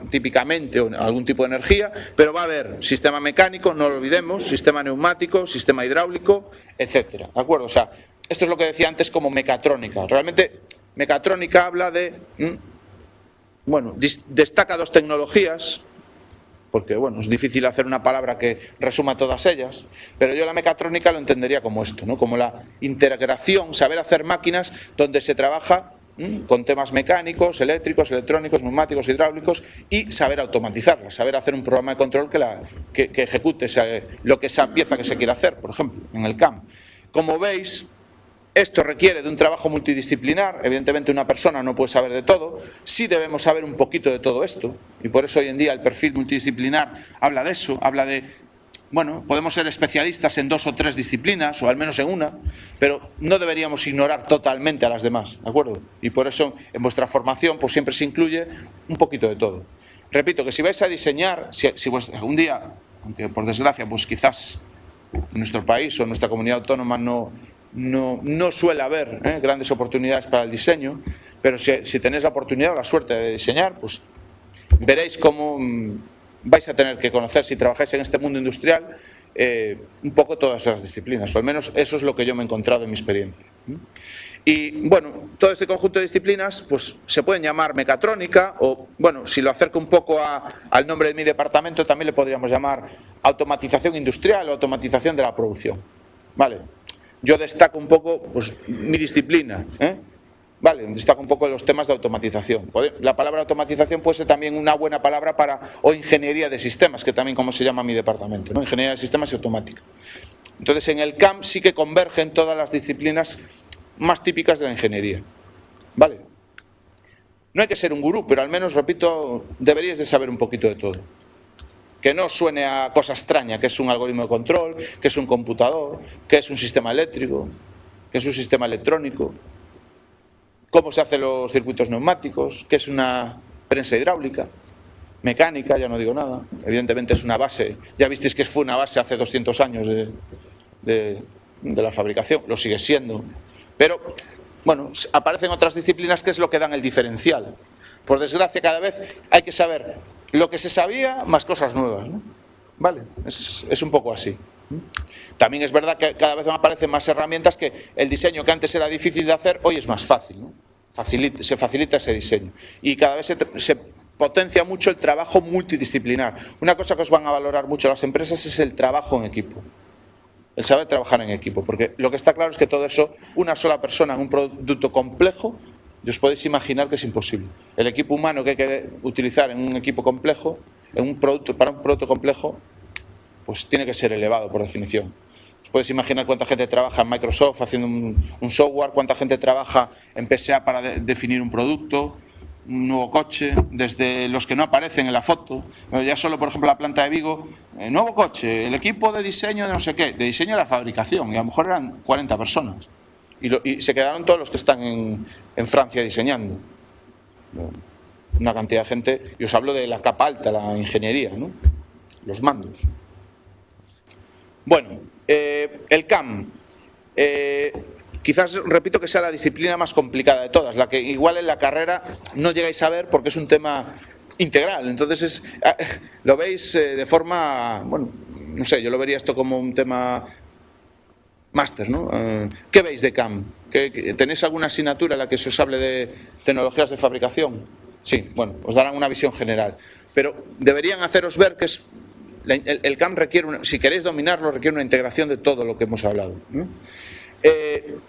típicamente algún tipo de energía, pero va a haber sistema mecánico, no lo olvidemos, sistema neumático, sistema hidráulico, etcétera. ¿De acuerdo? O sea, esto es lo que decía antes como mecatrónica. Realmente mecatrónica habla de, bueno, destaca dos tecnologías, porque bueno, es difícil hacer una palabra que resuma todas ellas, pero yo la mecatrónica lo entendería como esto, ¿no? Como la integración, saber hacer máquinas donde se trabaja con temas mecánicos, eléctricos, electrónicos, neumáticos, hidráulicos, y saber automatizarlas, saber hacer un programa de control que ejecute esa pieza que se quiere hacer, por ejemplo, en el CAM. Como veis, esto requiere de un trabajo multidisciplinar. Evidentemente una persona no puede saber de todo, sí debemos saber un poquito de todo esto, y por eso hoy en día el perfil multidisciplinar habla de eso, habla de, bueno, podemos ser especialistas en 2 o 3 disciplinas, o al menos en una, pero no deberíamos ignorar totalmente a las demás, ¿de acuerdo? Y por eso en vuestra formación pues siempre se incluye un poquito de todo. Repito que si vais a diseñar, si algún día, aunque por desgracia pues quizás en nuestro país o en nuestra comunidad autónoma no suele haber grandes oportunidades para el diseño, pero si tenéis la oportunidad o la suerte de diseñar, pues veréis cómo vais a tener que conocer, si trabajáis en este mundo industrial, un poco todas esas disciplinas, o al menos eso es lo que yo me he encontrado en mi experiencia. Y bueno, todo este conjunto de disciplinas pues se pueden llamar mecatrónica, o bueno, si lo acerco un poco al nombre de mi departamento, también le podríamos llamar automatización industrial o automatización de la producción. ¿Vale? Yo destaco un poco pues mi disciplina, Vale, destaco un poco los temas de automatización. La palabra automatización puede ser también una buena palabra o ingeniería de sistemas, que también como se llama mi departamento, ¿no? Ingeniería de sistemas y automática. Entonces en el CAM sí que convergen todas las disciplinas más típicas de la ingeniería. Vale. No hay que ser un gurú, pero al menos, repito, deberíais de saber un poquito de todo. Que no suene a cosa extraña, que es un algoritmo de control, que es un computador, que es un sistema eléctrico, que es un sistema electrónico, cómo se hacen los circuitos neumáticos, qué es una prensa hidráulica, mecánica, ya no digo nada. Evidentemente es una base, ya visteis que fue una base hace 200 años de la fabricación, lo sigue siendo. Pero, bueno, aparecen otras disciplinas que es lo que dan el diferencial. Por desgracia, cada vez hay que saber lo que se sabía más cosas nuevas, ¿no? Vale, es un poco así. También es verdad que cada vez me aparecen más herramientas que el diseño que antes era difícil de hacer, hoy es más fácil, ¿no? Se facilita ese diseño. Y cada vez se potencia mucho el trabajo multidisciplinar. Una cosa que os van a valorar mucho las empresas es el trabajo en equipo. El saber trabajar en equipo. Porque lo que está claro es que todo eso, una sola persona en un producto complejo, os podéis imaginar que es imposible. El equipo humano que hay que utilizar en un equipo complejo, para un producto complejo, pues tiene que ser elevado por definición. Os podéis imaginar cuánta gente trabaja en Microsoft haciendo un software, cuánta gente trabaja en PSA para definir un producto, un nuevo coche, desde los que no aparecen en la foto. Ya solo, por ejemplo, la planta de Vigo, nuevo coche, el equipo de diseño de no sé qué, de diseño de la fabricación, y a lo mejor eran 40 personas. Y se quedaron todos los que están en Francia diseñando. Una cantidad de gente, y os hablo de la capa alta, la ingeniería, ¿no? Los mandos. Bueno, el CAM, quizás repito que sea la disciplina más complicada de todas, la que igual en la carrera no llegáis a ver porque es un tema integral. Entonces lo veis de forma, bueno, no sé, yo lo vería esto como un tema máster, ¿no? ¿Qué veis de CAM? ¿Tenéis alguna asignatura en la que se os hable de tecnologías de fabricación? Sí, bueno, os darán una visión general. Pero deberían haceros ver que el CAM requiere, si queréis dominarlo, requiere una integración de todo lo que hemos hablado, ¿no?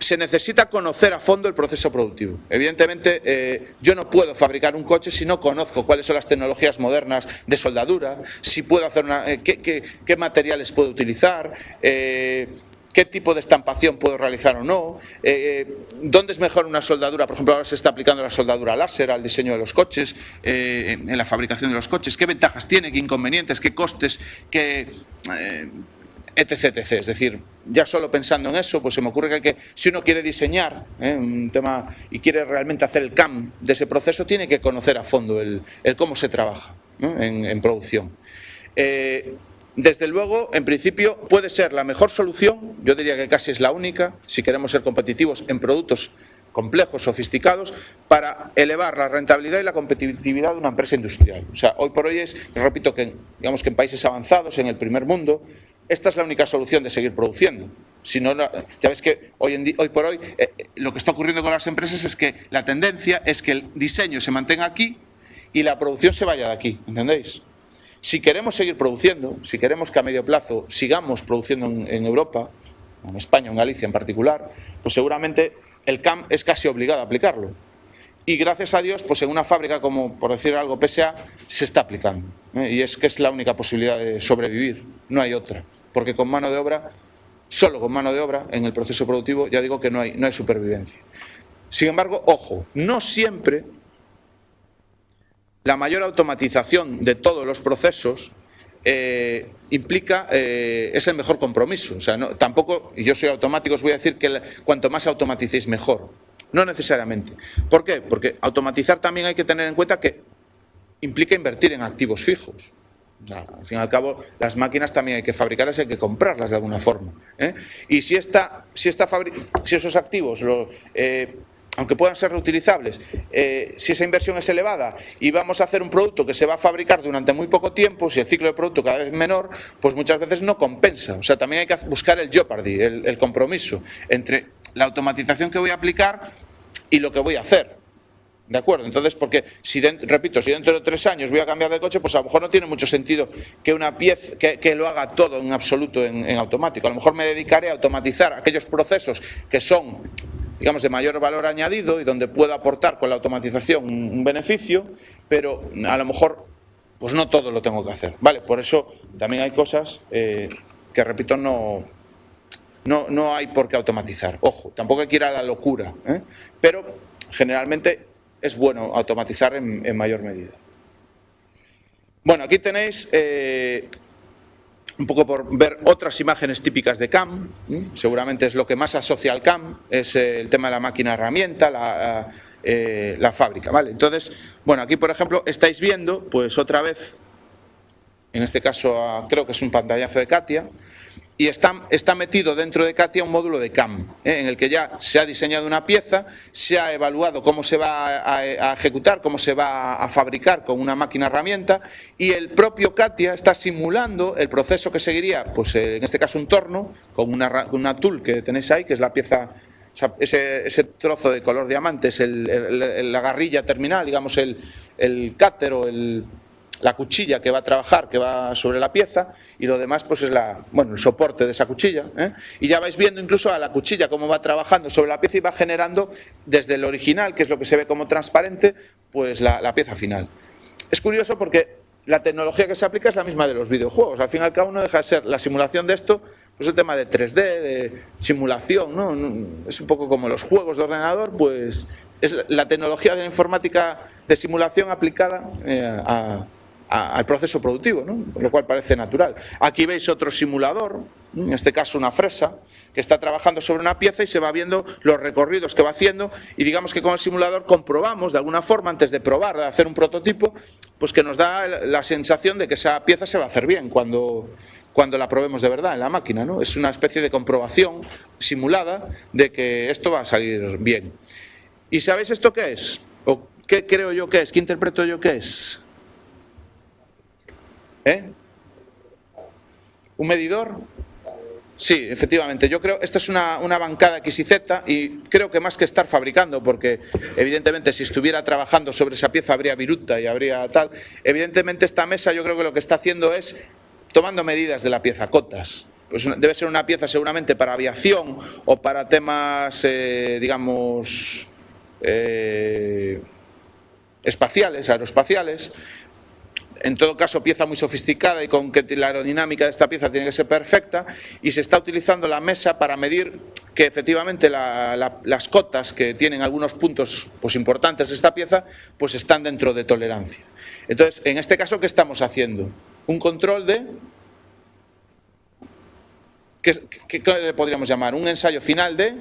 Se necesita conocer a fondo el proceso productivo. Evidentemente, yo no puedo fabricar un coche si no conozco cuáles son las tecnologías modernas de soldadura, si puedo hacer qué materiales puedo utilizar, qué tipo de estampación puedo realizar o no, dónde es mejor una soldadura. Por ejemplo, ahora se está aplicando la soldadura láser al diseño de los coches, en la fabricación de los coches. ¿Qué ventajas tiene, qué inconvenientes, qué costes, etc, etc? Es decir, ya solo pensando en eso, pues se me ocurre que si uno quiere diseñar un tema y quiere realmente hacer el CAM de ese proceso, tiene que conocer a fondo el cómo se trabaja, ¿no? en producción. Desde luego, en principio, puede ser la mejor solución, yo diría que casi es la única, si queremos ser competitivos en productos complejos, sofisticados, para elevar la rentabilidad y la competitividad de una empresa industrial. O sea, hoy por hoy repito, que digamos que en países avanzados, en el primer mundo, esta es la única solución de seguir produciendo. Si no, ya ves que hoy por hoy lo que está ocurriendo con las empresas es que la tendencia es que el diseño se mantenga aquí y la producción se vaya de aquí, ¿entendéis? Si queremos seguir produciendo, si queremos que a medio plazo sigamos produciendo en Europa, en España, en Galicia en particular, pues seguramente el CAM es casi obligado a aplicarlo. Y gracias a Dios, pues en una fábrica como, por decir algo, PSA, se está aplicando. Y es que es la única posibilidad de sobrevivir, no hay otra. Porque con mano de obra, solo con mano de obra, en el proceso productivo, ya digo que no hay supervivencia. Sin embargo, ojo, no siempre la mayor automatización de todos los procesos implica, es el mejor compromiso. O sea, tampoco, y yo soy automático, os voy a decir que cuanto más automaticéis mejor. No necesariamente. ¿Por qué? Porque automatizar también hay que tener en cuenta que implica invertir en activos fijos. O sea, al fin y al cabo, las máquinas también hay que fabricarlas y hay que comprarlas de alguna forma. Y si esos activos, aunque puedan ser reutilizables, si esa inversión es elevada y vamos a hacer un producto que se va a fabricar durante muy poco tiempo, si el ciclo de producto cada vez es menor, pues muchas veces no compensa. O sea, también hay que buscar el jeopardy, el compromiso entre la automatización que voy a aplicar y lo que voy a hacer. ¿De acuerdo? Entonces, porque, repito, si dentro de 3 años voy a cambiar de coche, pues a lo mejor no tiene mucho sentido que una pieza, que lo haga todo en absoluto en automático. A lo mejor me dedicaré a automatizar aquellos procesos que son, digamos, de mayor valor añadido y donde puedo aportar con la automatización un beneficio, pero a lo mejor pues no todo lo tengo que hacer. Vale, por eso también hay cosas que, repito, no hay por qué automatizar. Ojo, tampoco hay que ir a la locura, pero generalmente es bueno automatizar en mayor medida. Bueno, aquí tenéis un poco por ver otras imágenes típicas de CAM. Seguramente es lo que más asocia al CAM, es el tema de la máquina herramienta, la fábrica, ¿vale? Entonces, bueno, aquí por ejemplo estáis viendo, pues otra vez, en este caso creo que es un pantallazo de CATIA, y está metido dentro de CATIA un módulo de CAM, en el que ya se ha diseñado una pieza, se ha evaluado cómo se va a ejecutar, cómo se va a fabricar con una máquina herramienta, y el propio CATIA está simulando el proceso que seguiría, pues en este caso un torno, con una tool que tenéis ahí, que es la pieza, ese trozo de color diamante, es la garrilla terminal, digamos el cáter o la cuchilla que va a trabajar, que va sobre la pieza, y lo demás pues es el soporte de esa cuchilla, y ya vais viendo incluso a la cuchilla cómo va trabajando sobre la pieza y va generando desde el original, que es lo que se ve como transparente, pues la pieza final. Es curioso porque la tecnología que se aplica es la misma de los videojuegos. Al fin y al cabo no deja de ser la simulación de esto, pues el tema de 3D, de simulación, ¿no? Es un poco como los juegos de ordenador, pues es la tecnología de la informática de simulación aplicada al proceso productivo, ¿no? Lo cual parece natural. Aquí veis otro simulador, en este caso una fresa, que está trabajando sobre una pieza y se va viendo los recorridos que va haciendo, y digamos que con el simulador comprobamos de alguna forma, antes de probar, de hacer un prototipo, pues que nos da la sensación de que esa pieza se va a hacer bien cuando la probemos de verdad en la máquina, ¿no? Es una especie de comprobación simulada de que esto va a salir bien. ¿Y sabéis esto qué es? ¿O qué creo yo que es? ¿Qué interpreto yo que es? ¿Un medidor? Sí, efectivamente. Yo creo, esta es una bancada X y Z y creo que más que estar fabricando, porque evidentemente si estuviera trabajando sobre esa pieza habría viruta y habría tal, evidentemente esta mesa yo creo que lo que está haciendo es tomando medidas de la pieza, cotas. Pues debe ser una pieza seguramente para aviación o para temas, digamos, espaciales, aeroespaciales. En todo caso, pieza muy sofisticada y con que la aerodinámica de esta pieza tiene que ser perfecta, y se está utilizando la mesa para medir que efectivamente las cotas que tienen algunos puntos pues importantes de esta pieza pues están dentro de tolerancia. Entonces, en este caso, ¿qué estamos haciendo? Un control de... ¿Qué le podríamos llamar? Un ensayo final de...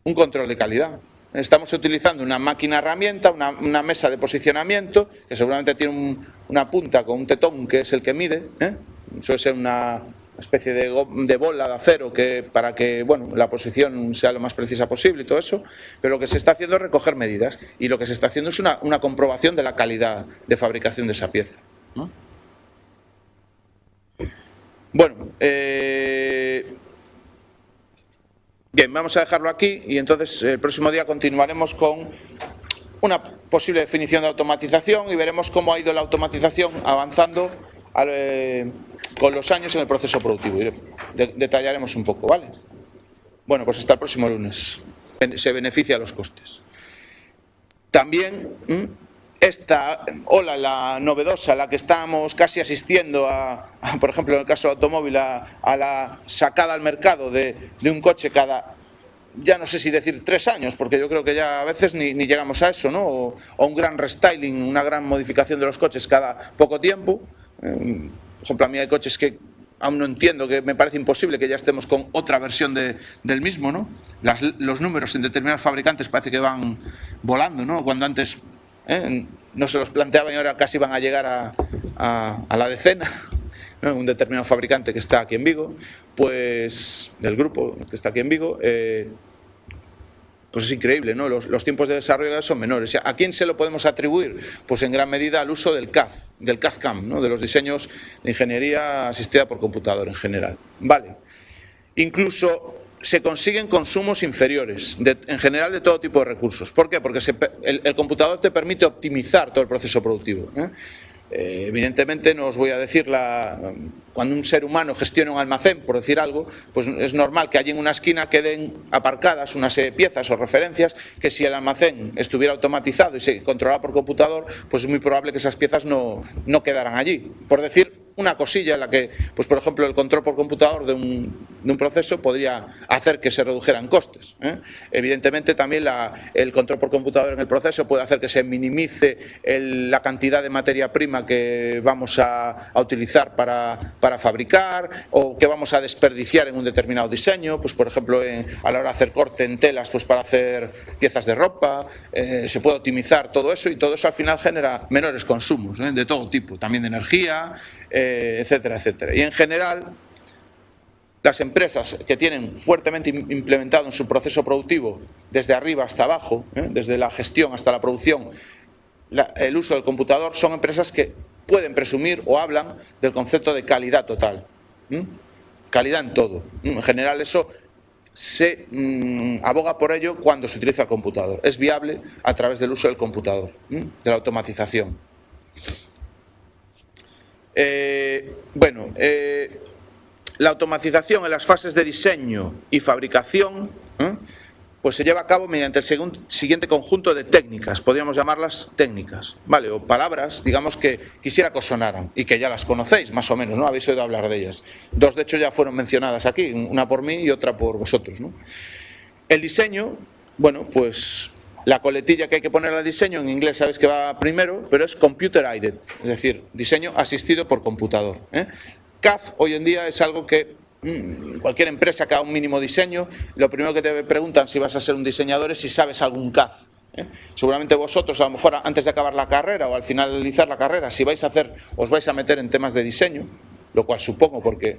Un control de calidad. Estamos utilizando una máquina herramienta, una mesa de posicionamiento, que seguramente tiene una punta con un tetón que es el que mide, suele ser una especie de bola de acero para que bueno, la posición sea lo más precisa posible y todo eso, pero lo que se está haciendo es recoger medidas y lo que se está haciendo es una comprobación de la calidad de fabricación de esa pieza, ¿no? Bueno, bien, vamos a dejarlo aquí y entonces el próximo día continuaremos con una posible definición de automatización y veremos cómo ha ido la automatización avanzando con los años en el proceso productivo. Detallaremos un poco, ¿vale? Bueno, pues hasta el próximo lunes. Se beneficia los costes. También esta ola, la novedosa, la que estamos casi asistiendo por ejemplo, en el caso del automóvil, a la sacada al mercado de un coche cada, ya no sé si decir 3 años, porque yo creo que ya a veces ni llegamos a eso, ¿no? O un gran restyling, una gran modificación de los coches cada poco tiempo. Por ejemplo, a mí hay coches que aún no entiendo, que me parece imposible que ya estemos con otra versión del mismo, ¿no? Los números en determinados fabricantes parece que van volando, ¿no? Cuando antes no se los planteaban y ahora casi van a llegar a la decena, ¿no? Un determinado fabricante que está aquí en Vigo, pues del grupo que está aquí en Vigo, pues es increíble, ¿no? Los tiempos de desarrollo son menores. ¿A quién se lo podemos atribuir? Pues en gran medida al uso del CAD, del CAD-CAM, ¿no? De los diseños de ingeniería asistida por computador en general. Vale. Incluso se consiguen consumos inferiores, en general de todo tipo de recursos. ¿Por qué? Porque el computador te permite optimizar todo el proceso productivo, evidentemente no os voy a decir cuando un ser humano gestiona un almacén, por decir algo, pues es normal que allí en una esquina queden aparcadas unas piezas o referencias que si el almacén estuviera automatizado y se controlaba por computador, pues es muy probable que esas piezas no quedaran allí. Por decir una cosilla en la que, pues por ejemplo, el control por computador de un proceso podría hacer que se redujeran costes. Evidentemente también el control por computador en el proceso puede hacer que se minimice la cantidad de materia prima que vamos a utilizar para fabricar o que vamos a desperdiciar en un determinado diseño, pues por ejemplo a la hora de hacer corte en telas, pues para hacer piezas de ropa, se puede optimizar todo eso y todo eso al final genera menores consumos de todo tipo, también de energía, etcétera, etcétera. Y en general, las empresas que tienen fuertemente implementado en su proceso productivo, desde arriba hasta abajo, desde la gestión hasta la producción, el uso del computador, son empresas que pueden presumir o hablan del concepto de calidad total. Calidad en todo. En general eso se aboga por ello cuando se utiliza el computador. Es viable a través del uso del computador, de la automatización. La automatización en las fases de diseño y fabricación pues se lleva a cabo mediante el siguiente conjunto de técnicas, podríamos llamarlas técnicas, ¿vale? O palabras, digamos, que quisiera que os sonaran y que ya las conocéis, más o menos, ¿no? Habéis oído hablar de ellas. 2, de hecho, ya fueron mencionadas aquí, una por mí y otra por vosotros, ¿no? El diseño, bueno, pues la coletilla que hay que poner al diseño, en inglés sabéis que va primero, pero es computer aided, es decir, diseño asistido por computador. CAD hoy en día es algo que cualquier empresa que haga un mínimo diseño, lo primero que te preguntan si vas a ser un diseñador es si sabes algún CAD. Seguramente vosotros, a lo mejor antes de acabar la carrera o al finalizar la carrera, si os vais a meter en temas de diseño, lo cual supongo porque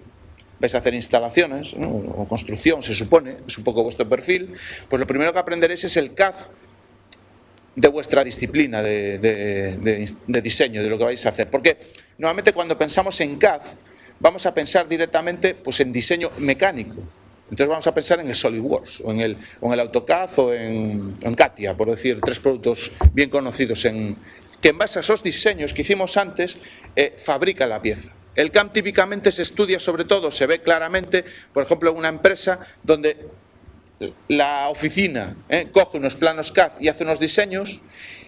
vais a hacer instalaciones, ¿no? O construcción, se supone, es un poco vuestro perfil, pues lo primero que aprenderéis es el CAD de vuestra disciplina de diseño, de lo que vais a hacer. Porque normalmente cuando pensamos en CAD, vamos a pensar directamente pues, en diseño mecánico. Entonces vamos a pensar en el SolidWorks, o en el AutoCAD, o en CATIA, por decir 3 productos bien conocidos, que en base a esos diseños que hicimos antes, fabrica la pieza. El CAM típicamente se estudia sobre todo, se ve claramente, por ejemplo, en una empresa donde la oficina coge unos planos CAD y hace unos diseños,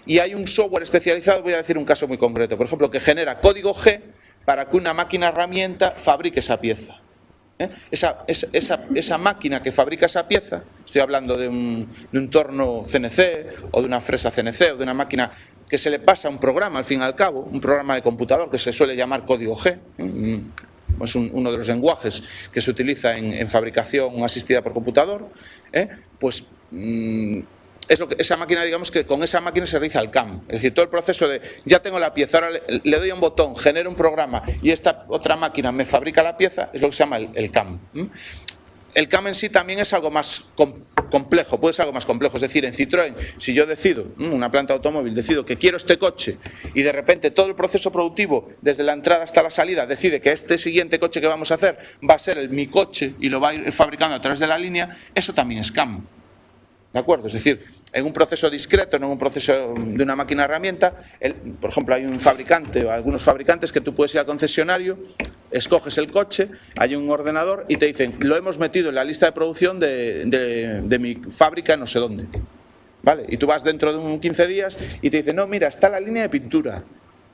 y hay un software especializado, voy a decir un caso muy concreto, por ejemplo, que genera código G para que una máquina herramienta fabrique esa pieza. Esa máquina que fabrica esa pieza, estoy hablando de un torno CNC o de una fresa CNC o de una máquina que se le pasa a un programa, al fin y al cabo, un programa de computador que se suele llamar código G, es uno de los lenguajes que se utiliza en fabricación asistida por computador, pues esa máquina, digamos que con esa máquina se realiza el CAM, es decir, todo el proceso de ya tengo la pieza, ahora le doy a un botón, genero un programa y esta otra máquina me fabrica la pieza, es lo que se llama el CAM. El CAM en sí también es algo más complejo, puede ser algo más complejo, es decir, en Citroën, si yo decido, una planta de automóvil, decido que quiero este coche y de repente todo el proceso productivo, desde la entrada hasta la salida, decide que este siguiente coche que vamos a hacer va a ser mi coche y lo va a ir fabricando a través de la línea, eso también es CAM. ¿De acuerdo? Es decir, en un proceso discreto, no en un proceso de una máquina herramienta, por ejemplo, hay un fabricante o algunos fabricantes que tú puedes ir al concesionario, escoges el coche, hay un ordenador y te dicen, lo hemos metido en la lista de producción de mi fábrica no sé dónde. ¿Vale? Y tú vas dentro de un 15 días y te dicen, no, mira, está la línea de pintura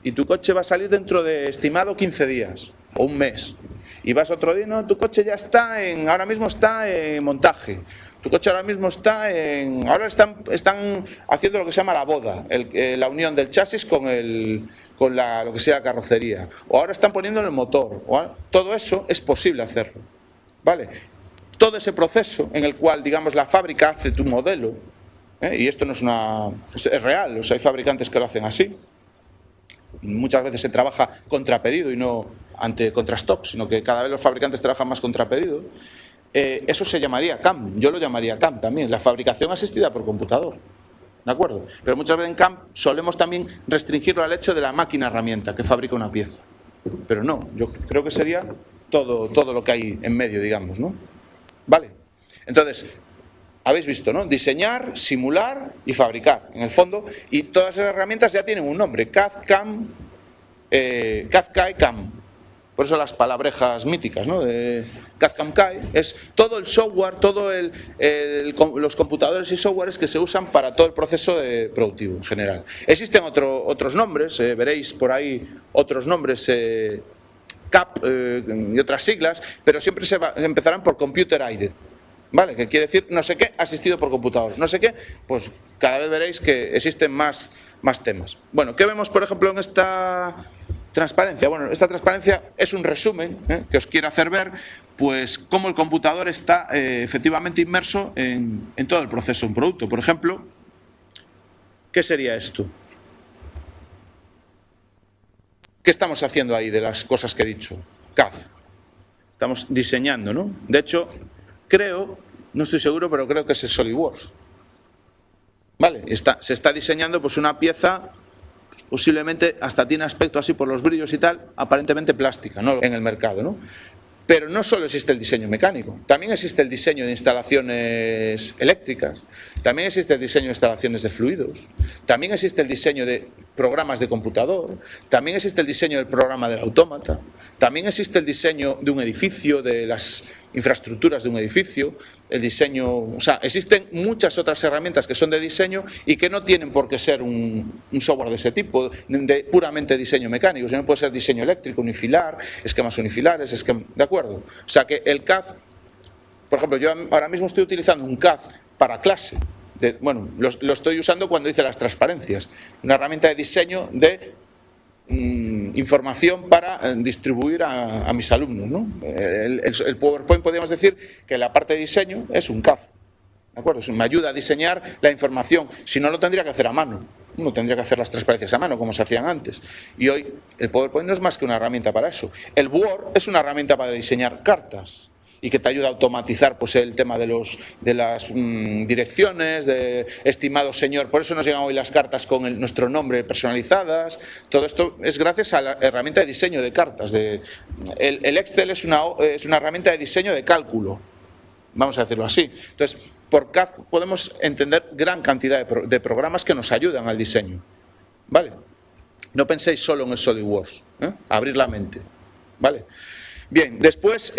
y tu coche va a salir dentro de estimado 15 días o un mes. Y vas otro día, no, tu coche ya está ahora mismo está en montaje. Tu coche ahora mismo ahora están haciendo lo que se llama la boda, la unión del chasis con lo que sea la carrocería. O ahora están poniendo el motor. Todo eso es posible hacerlo. ¿Vale? Todo ese proceso en el cual, digamos, la fábrica hace tu modelo, y esto no es real, o sea, hay fabricantes que lo hacen así. Muchas veces se trabaja contra pedido y no contra stock, sino que cada vez los fabricantes trabajan más contra pedido. Eso se llamaría CAM, yo lo llamaría CAM también, la fabricación asistida por computador, ¿de acuerdo? Pero muchas veces en CAM solemos también restringirlo al hecho de la máquina herramienta que fabrica una pieza, pero no, yo creo que sería todo lo que hay en medio, digamos, ¿no? Vale, entonces, habéis visto, ¿no? Diseñar, simular y fabricar, en el fondo, y todas esas herramientas ya tienen un nombre, CAD, CAM, CAD, CAE, CAM. Por eso las palabrejas míticas, ¿no? De CAD, CAM, CAE, es todo el software, los computadores y softwares que se usan para todo el proceso productivo en general. Existen otros nombres, veréis por ahí otros nombres, CAP y otras siglas, pero siempre empezarán por Computer Aided, ¿vale? Que quiere decir no sé qué asistido por computador, no sé qué, pues cada vez veréis que existen más temas. Bueno, ¿qué vemos por ejemplo en esta transparencia? Bueno, esta transparencia es un resumen que os quiero hacer ver pues cómo el computador está efectivamente inmerso en todo el proceso de un producto. Por ejemplo, ¿qué sería esto? ¿Qué estamos haciendo ahí de las cosas que he dicho? CAD. Estamos diseñando, ¿no? De hecho, no estoy seguro, pero creo que es el SolidWorks. ¿Vale? Se está diseñando pues una pieza, posiblemente hasta tiene aspecto así por los brillos y tal, aparentemente plástica, ¿no? En el mercado, ¿no? Pero no solo existe el diseño mecánico, también existe el diseño de instalaciones eléctricas, también existe el diseño de instalaciones de fluidos, también existe el diseño de programas de computador, también existe el diseño del programa del autómata, también existe el diseño de un edificio, de las infraestructuras de un edificio, el diseño, o sea, existen muchas otras herramientas que son de diseño y que no tienen por qué ser un software de ese tipo, de puramente diseño mecánico, sino puede ser diseño eléctrico, unifilar, esquemas unifilares, ¿de acuerdo? O sea que el CAD, por ejemplo, yo ahora mismo estoy utilizando un CAD para clase. Lo estoy usando cuando hice las transparencias, una herramienta de diseño de información para distribuir a mis alumnos, ¿no? El PowerPoint podríamos decir que la parte de diseño es un CAD, ¿de acuerdo? Me ayuda a diseñar la información, si no lo tendría que hacer a mano, uno tendría que hacer las transparencias a mano como se hacían antes, y hoy el PowerPoint no es más que una herramienta para eso. El Word es una herramienta para diseñar cartas. y que te ayuda a automatizar pues el tema de las direcciones, de estimado señor. Por eso nos llegan hoy las cartas con nuestro nombre personalizadas. Todo esto es gracias a la herramienta de diseño de cartas. El Excel es una herramienta de diseño de cálculo, vamos a decirlo así. Entonces, por CAD podemos entender gran cantidad de programas que nos ayudan al diseño, ¿vale? No penséis solo en el SolidWorks, abrir la mente, ¿vale? Bien, después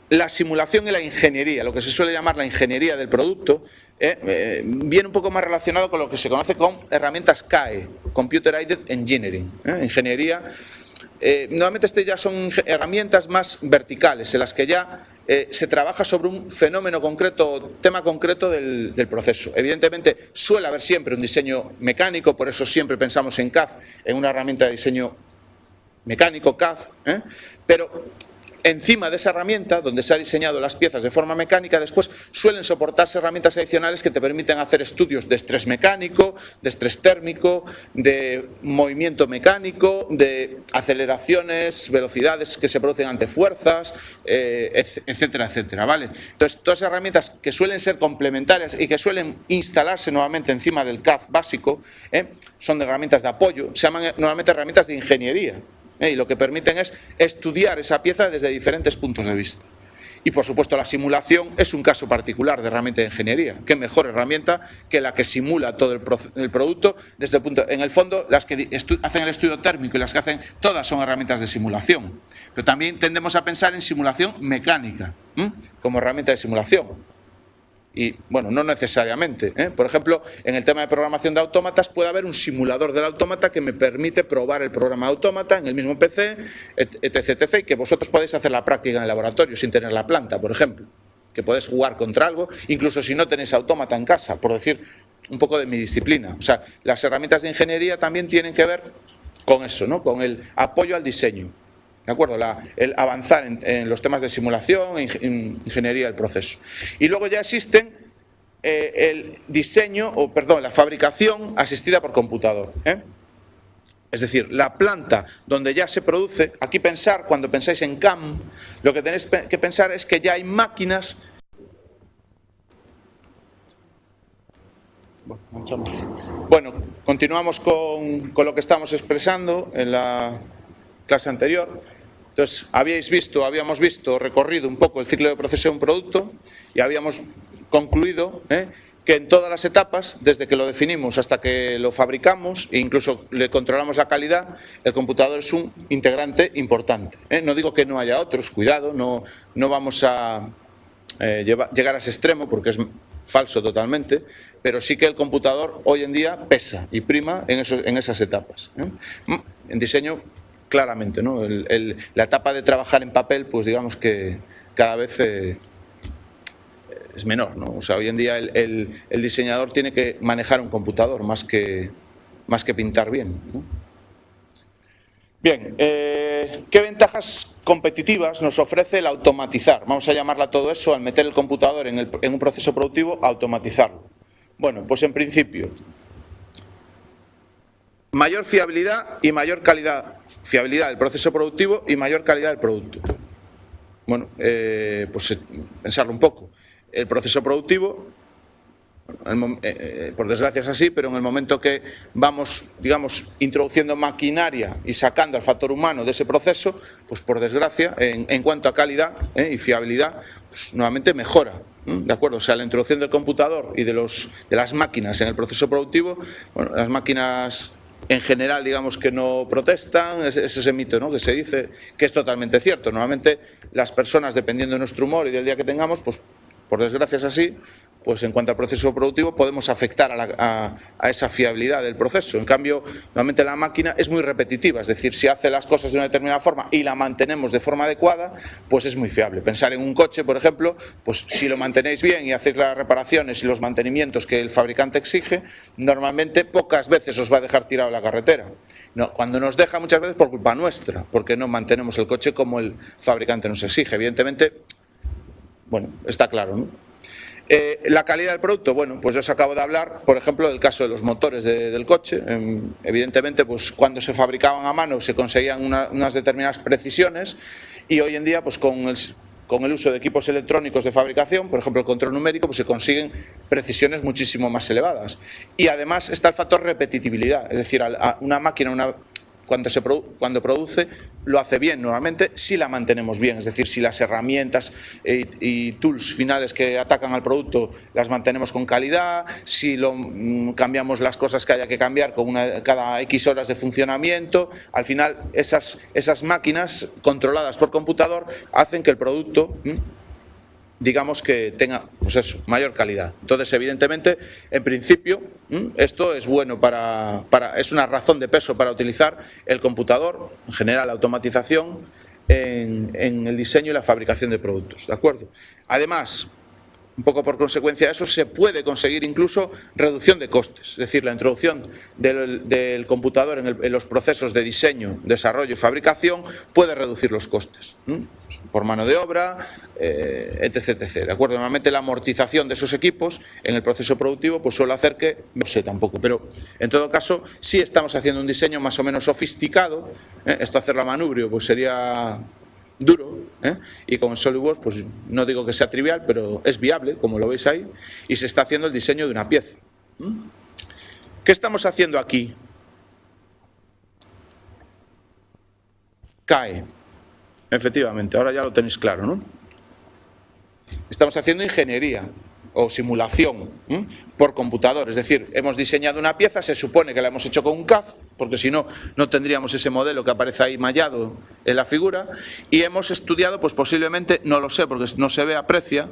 la simulación y la ingeniería, lo que se suele llamar la ingeniería del producto, viene un poco más relacionado con lo que se conoce con herramientas CAE, Computer Aided Engineering, ingeniería. Nuevamente ya son herramientas más verticales, en las que ya se trabaja sobre un fenómeno concreto, tema concreto del proceso. Evidentemente suele haber siempre un diseño mecánico, por eso siempre pensamos en CAD, en una herramienta de diseño mecánico, CAD, pero encima de esa herramienta, donde se han diseñado las piezas de forma mecánica, después suelen soportarse herramientas adicionales que te permiten hacer estudios de estrés mecánico, de estrés térmico, de movimiento mecánico, de aceleraciones, velocidades que se producen ante fuerzas, etcétera, etcétera, ¿vale? Entonces, todas esas herramientas que suelen ser complementarias y que suelen instalarse nuevamente encima del CAD básico, son herramientas de apoyo, se llaman nuevamente herramientas de ingeniería. Y lo que permiten es estudiar esa pieza desde diferentes puntos de vista. Y por supuesto la simulación es un caso particular de herramienta de ingeniería. ¿Qué mejor herramienta que la que simula todo el producto desde el punto? En el fondo, las que hacen el estudio térmico y las que hacen, todas son herramientas de simulación. Pero también tendemos a pensar en simulación mecánica, como herramienta de simulación. Y bueno, no necesariamente, Por ejemplo, en el tema de programación de autómatas puede haber un simulador del autómata que me permite probar el programa de autómata en el mismo PC, etc, y que vosotros podéis hacer la práctica en el laboratorio sin tener la planta, por ejemplo. Que podéis jugar contra algo, incluso si no tenéis autómata en casa, por decir un poco de mi disciplina. O sea, las herramientas de ingeniería también tienen que ver con eso, ¿no? Con el apoyo al diseño. ¿De acuerdo? El avanzar en los temas de simulación, ingeniería del proceso. Y luego ya existen el diseño, la fabricación asistida por computador. Es decir, la planta donde ya se produce, aquí cuando pensáis en CAM, lo que tenéis que pensar es que ya hay máquinas. Bueno, continuamos con lo que estamos expresando en la clase anterior. Entonces, habíamos visto, recorrido un poco el ciclo de proceso de un producto y habíamos concluido que en todas las etapas, desde que lo definimos hasta que lo fabricamos e incluso le controlamos la calidad, el computador es un integrante importante. No digo que no haya otros, cuidado, no vamos a llegar a ese extremo porque es falso totalmente, pero sí que el computador hoy en día pesa y prima en esas etapas. En diseño, claramente, ¿no? La etapa de trabajar en papel, pues digamos que cada vez es menor, ¿no? O sea, hoy en día el diseñador tiene que manejar un computador más que pintar bien, ¿no? Bien, ¿qué ventajas competitivas nos ofrece el automatizar? Vamos a llamarla todo eso, al meter el computador en un proceso productivo, automatizarlo. Bueno, pues en principio, mayor fiabilidad y mayor calidad. Fiabilidad del proceso productivo y mayor calidad del producto. Bueno, pues pensarlo un poco. El proceso productivo, por desgracia es así, pero en el momento que vamos, digamos, introduciendo maquinaria y sacando al factor humano de ese proceso, pues por desgracia, en cuanto a calidad y fiabilidad, pues nuevamente mejora. ¿De acuerdo? O sea, la introducción del computador y de las máquinas en el proceso productivo, bueno, las máquinas en general, digamos que no protestan, es ese mito, ¿no?, que se dice, que es totalmente cierto. Normalmente las personas, dependiendo de nuestro humor y del día que tengamos, pues por desgracia es así, pues en cuanto al proceso productivo podemos afectar a esa fiabilidad del proceso. En cambio, normalmente la máquina es muy repetitiva, es decir, si hace las cosas de una determinada forma y la mantenemos de forma adecuada, pues es muy fiable. Pensar en un coche, por ejemplo, pues si lo mantenéis bien y hacéis las reparaciones y los mantenimientos que el fabricante exige, normalmente pocas veces os va a dejar tirado en la carretera. No, cuando nos deja, muchas veces por culpa nuestra, porque no mantenemos el coche como el fabricante nos exige. Evidentemente, bueno, está claro, ¿no? La calidad del producto, bueno, pues yo os acabo de hablar, por ejemplo, del caso de los motores del coche. Evidentemente, pues cuando se fabricaban a mano se conseguían unas determinadas precisiones y hoy en día, pues con con el uso de equipos electrónicos de fabricación, por ejemplo el control numérico, pues se consiguen precisiones muchísimo más elevadas. Y además está el factor repetitividad, es decir, una máquina, cuando produce, lo hace bien normalmente si la mantenemos bien, es decir, si las herramientas y tools finales que atacan al producto las mantenemos con calidad, si cambiamos las cosas que haya que cambiar cada X horas de funcionamiento. Al final esas máquinas controladas por computador hacen que el producto, digamos, que tenga, pues eso, mayor calidad. Entonces, evidentemente, en principio, esto es bueno es una razón de peso para utilizar el computador, en general la automatización, en el diseño y la fabricación de productos, ¿de acuerdo? Además, un poco por consecuencia de eso, se puede conseguir incluso reducción de costes, es decir, la introducción del computador en los procesos de diseño, desarrollo y fabricación puede reducir los costes, por mano de obra, etc, etc. ¿De acuerdo? Normalmente la amortización de esos equipos en el proceso productivo pues suele hacer que, no sé tampoco, pero en todo caso sí estamos haciendo un diseño más o menos sofisticado. Esto hacerlo a manubrio pues sería duro, y con SolidWorks pues no digo que sea trivial, pero es viable, como lo veis ahí, y se está haciendo el diseño de una pieza. ¿Qué estamos haciendo aquí? CAE, efectivamente, ahora ya lo tenéis claro, ¿no? Estamos haciendo ingeniería o simulación por computador, es decir, hemos diseñado una pieza, se supone que la hemos hecho con un CAD, porque si no, no tendríamos ese modelo que aparece ahí mallado en la figura, y hemos estudiado, pues posiblemente, no lo sé porque no se ve, aprecia,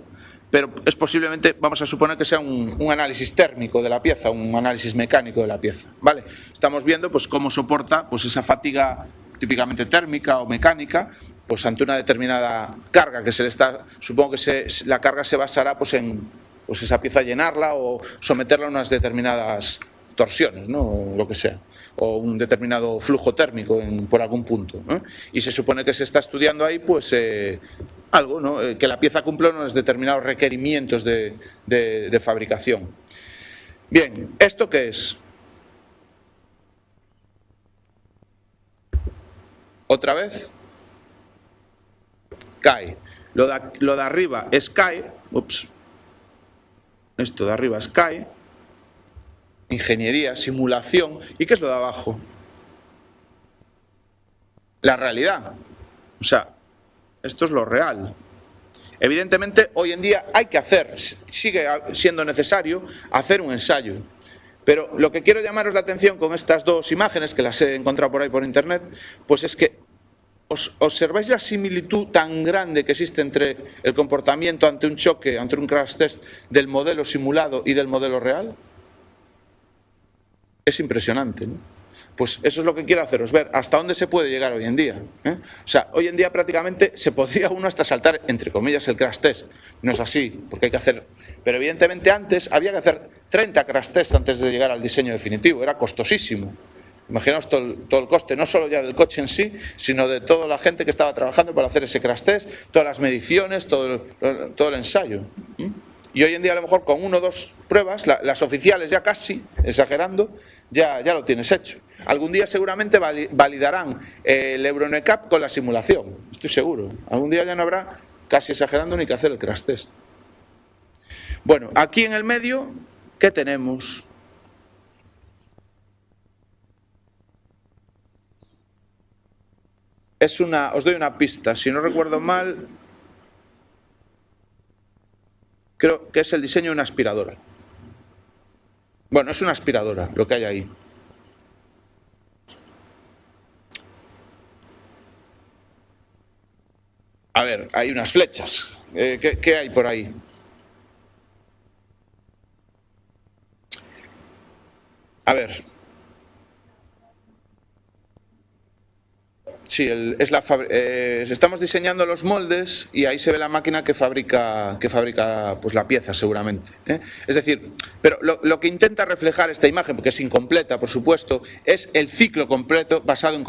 pero es posiblemente, vamos a suponer que sea un análisis térmico de la pieza, un análisis mecánico de la pieza, ¿vale? Estamos viendo pues cómo soporta pues esa fatiga típicamente térmica o mecánica, pues ante una determinada carga que supongo que la carga se basará pues en esa pieza llenarla o someterla a unas determinadas torsiones, ¿no? O lo que sea, o un determinado flujo térmico por algún punto, ¿no? Y se supone que se está estudiando ahí pues algo, ¿no? Que la pieza cumpla unos determinados requerimientos de fabricación. Bien, ¿esto qué es? Otra vez, CAE. Lo de arriba es CAE, esto de arriba es CAE, ingeniería, simulación. ¿Y qué es lo de abajo? La realidad. O sea, esto es lo real. Evidentemente, hoy en día sigue siendo necesario hacer un ensayo. Pero lo que quiero llamaros la atención con estas dos imágenes, que las he encontrado por ahí por internet, pues es que ¿observáis la similitud tan grande que existe entre el comportamiento ante un choque, ante un crash test, del modelo simulado y del modelo real? Es impresionante, ¿no? Pues eso es lo que quiero haceros ver, hasta dónde se puede llegar hoy en día. O sea, hoy en día prácticamente se podría uno hasta saltar, entre comillas, el crash test. No es así, porque hay que hacer... Pero evidentemente antes había que hacer 30 crash tests antes de llegar al diseño definitivo, era costosísimo. Imaginaos todo el coste, no solo ya del coche en sí, sino de toda la gente que estaba trabajando para hacer ese crash test, todas las mediciones, todo el ensayo. Y hoy en día a lo mejor con 1 o 2 pruebas, las oficiales ya casi, exagerando, ya lo tienes hecho. Algún día seguramente validarán el Euro NCAP con la simulación, estoy seguro. Algún día ya no habrá, casi exagerando, ni que hacer el crash test. Bueno, aquí en el medio, ¿qué tenemos? Os doy una pista, si no recuerdo mal, creo que es el diseño de una aspiradora. Bueno, es una aspiradora lo que hay ahí. A ver, hay unas flechas. ¿Qué hay por ahí? A ver. Sí, estamos diseñando los moldes y ahí se ve la máquina que fabrica pues la pieza seguramente. Es decir, pero lo que intenta reflejar esta imagen, porque es incompleta por supuesto, es el ciclo completo basado en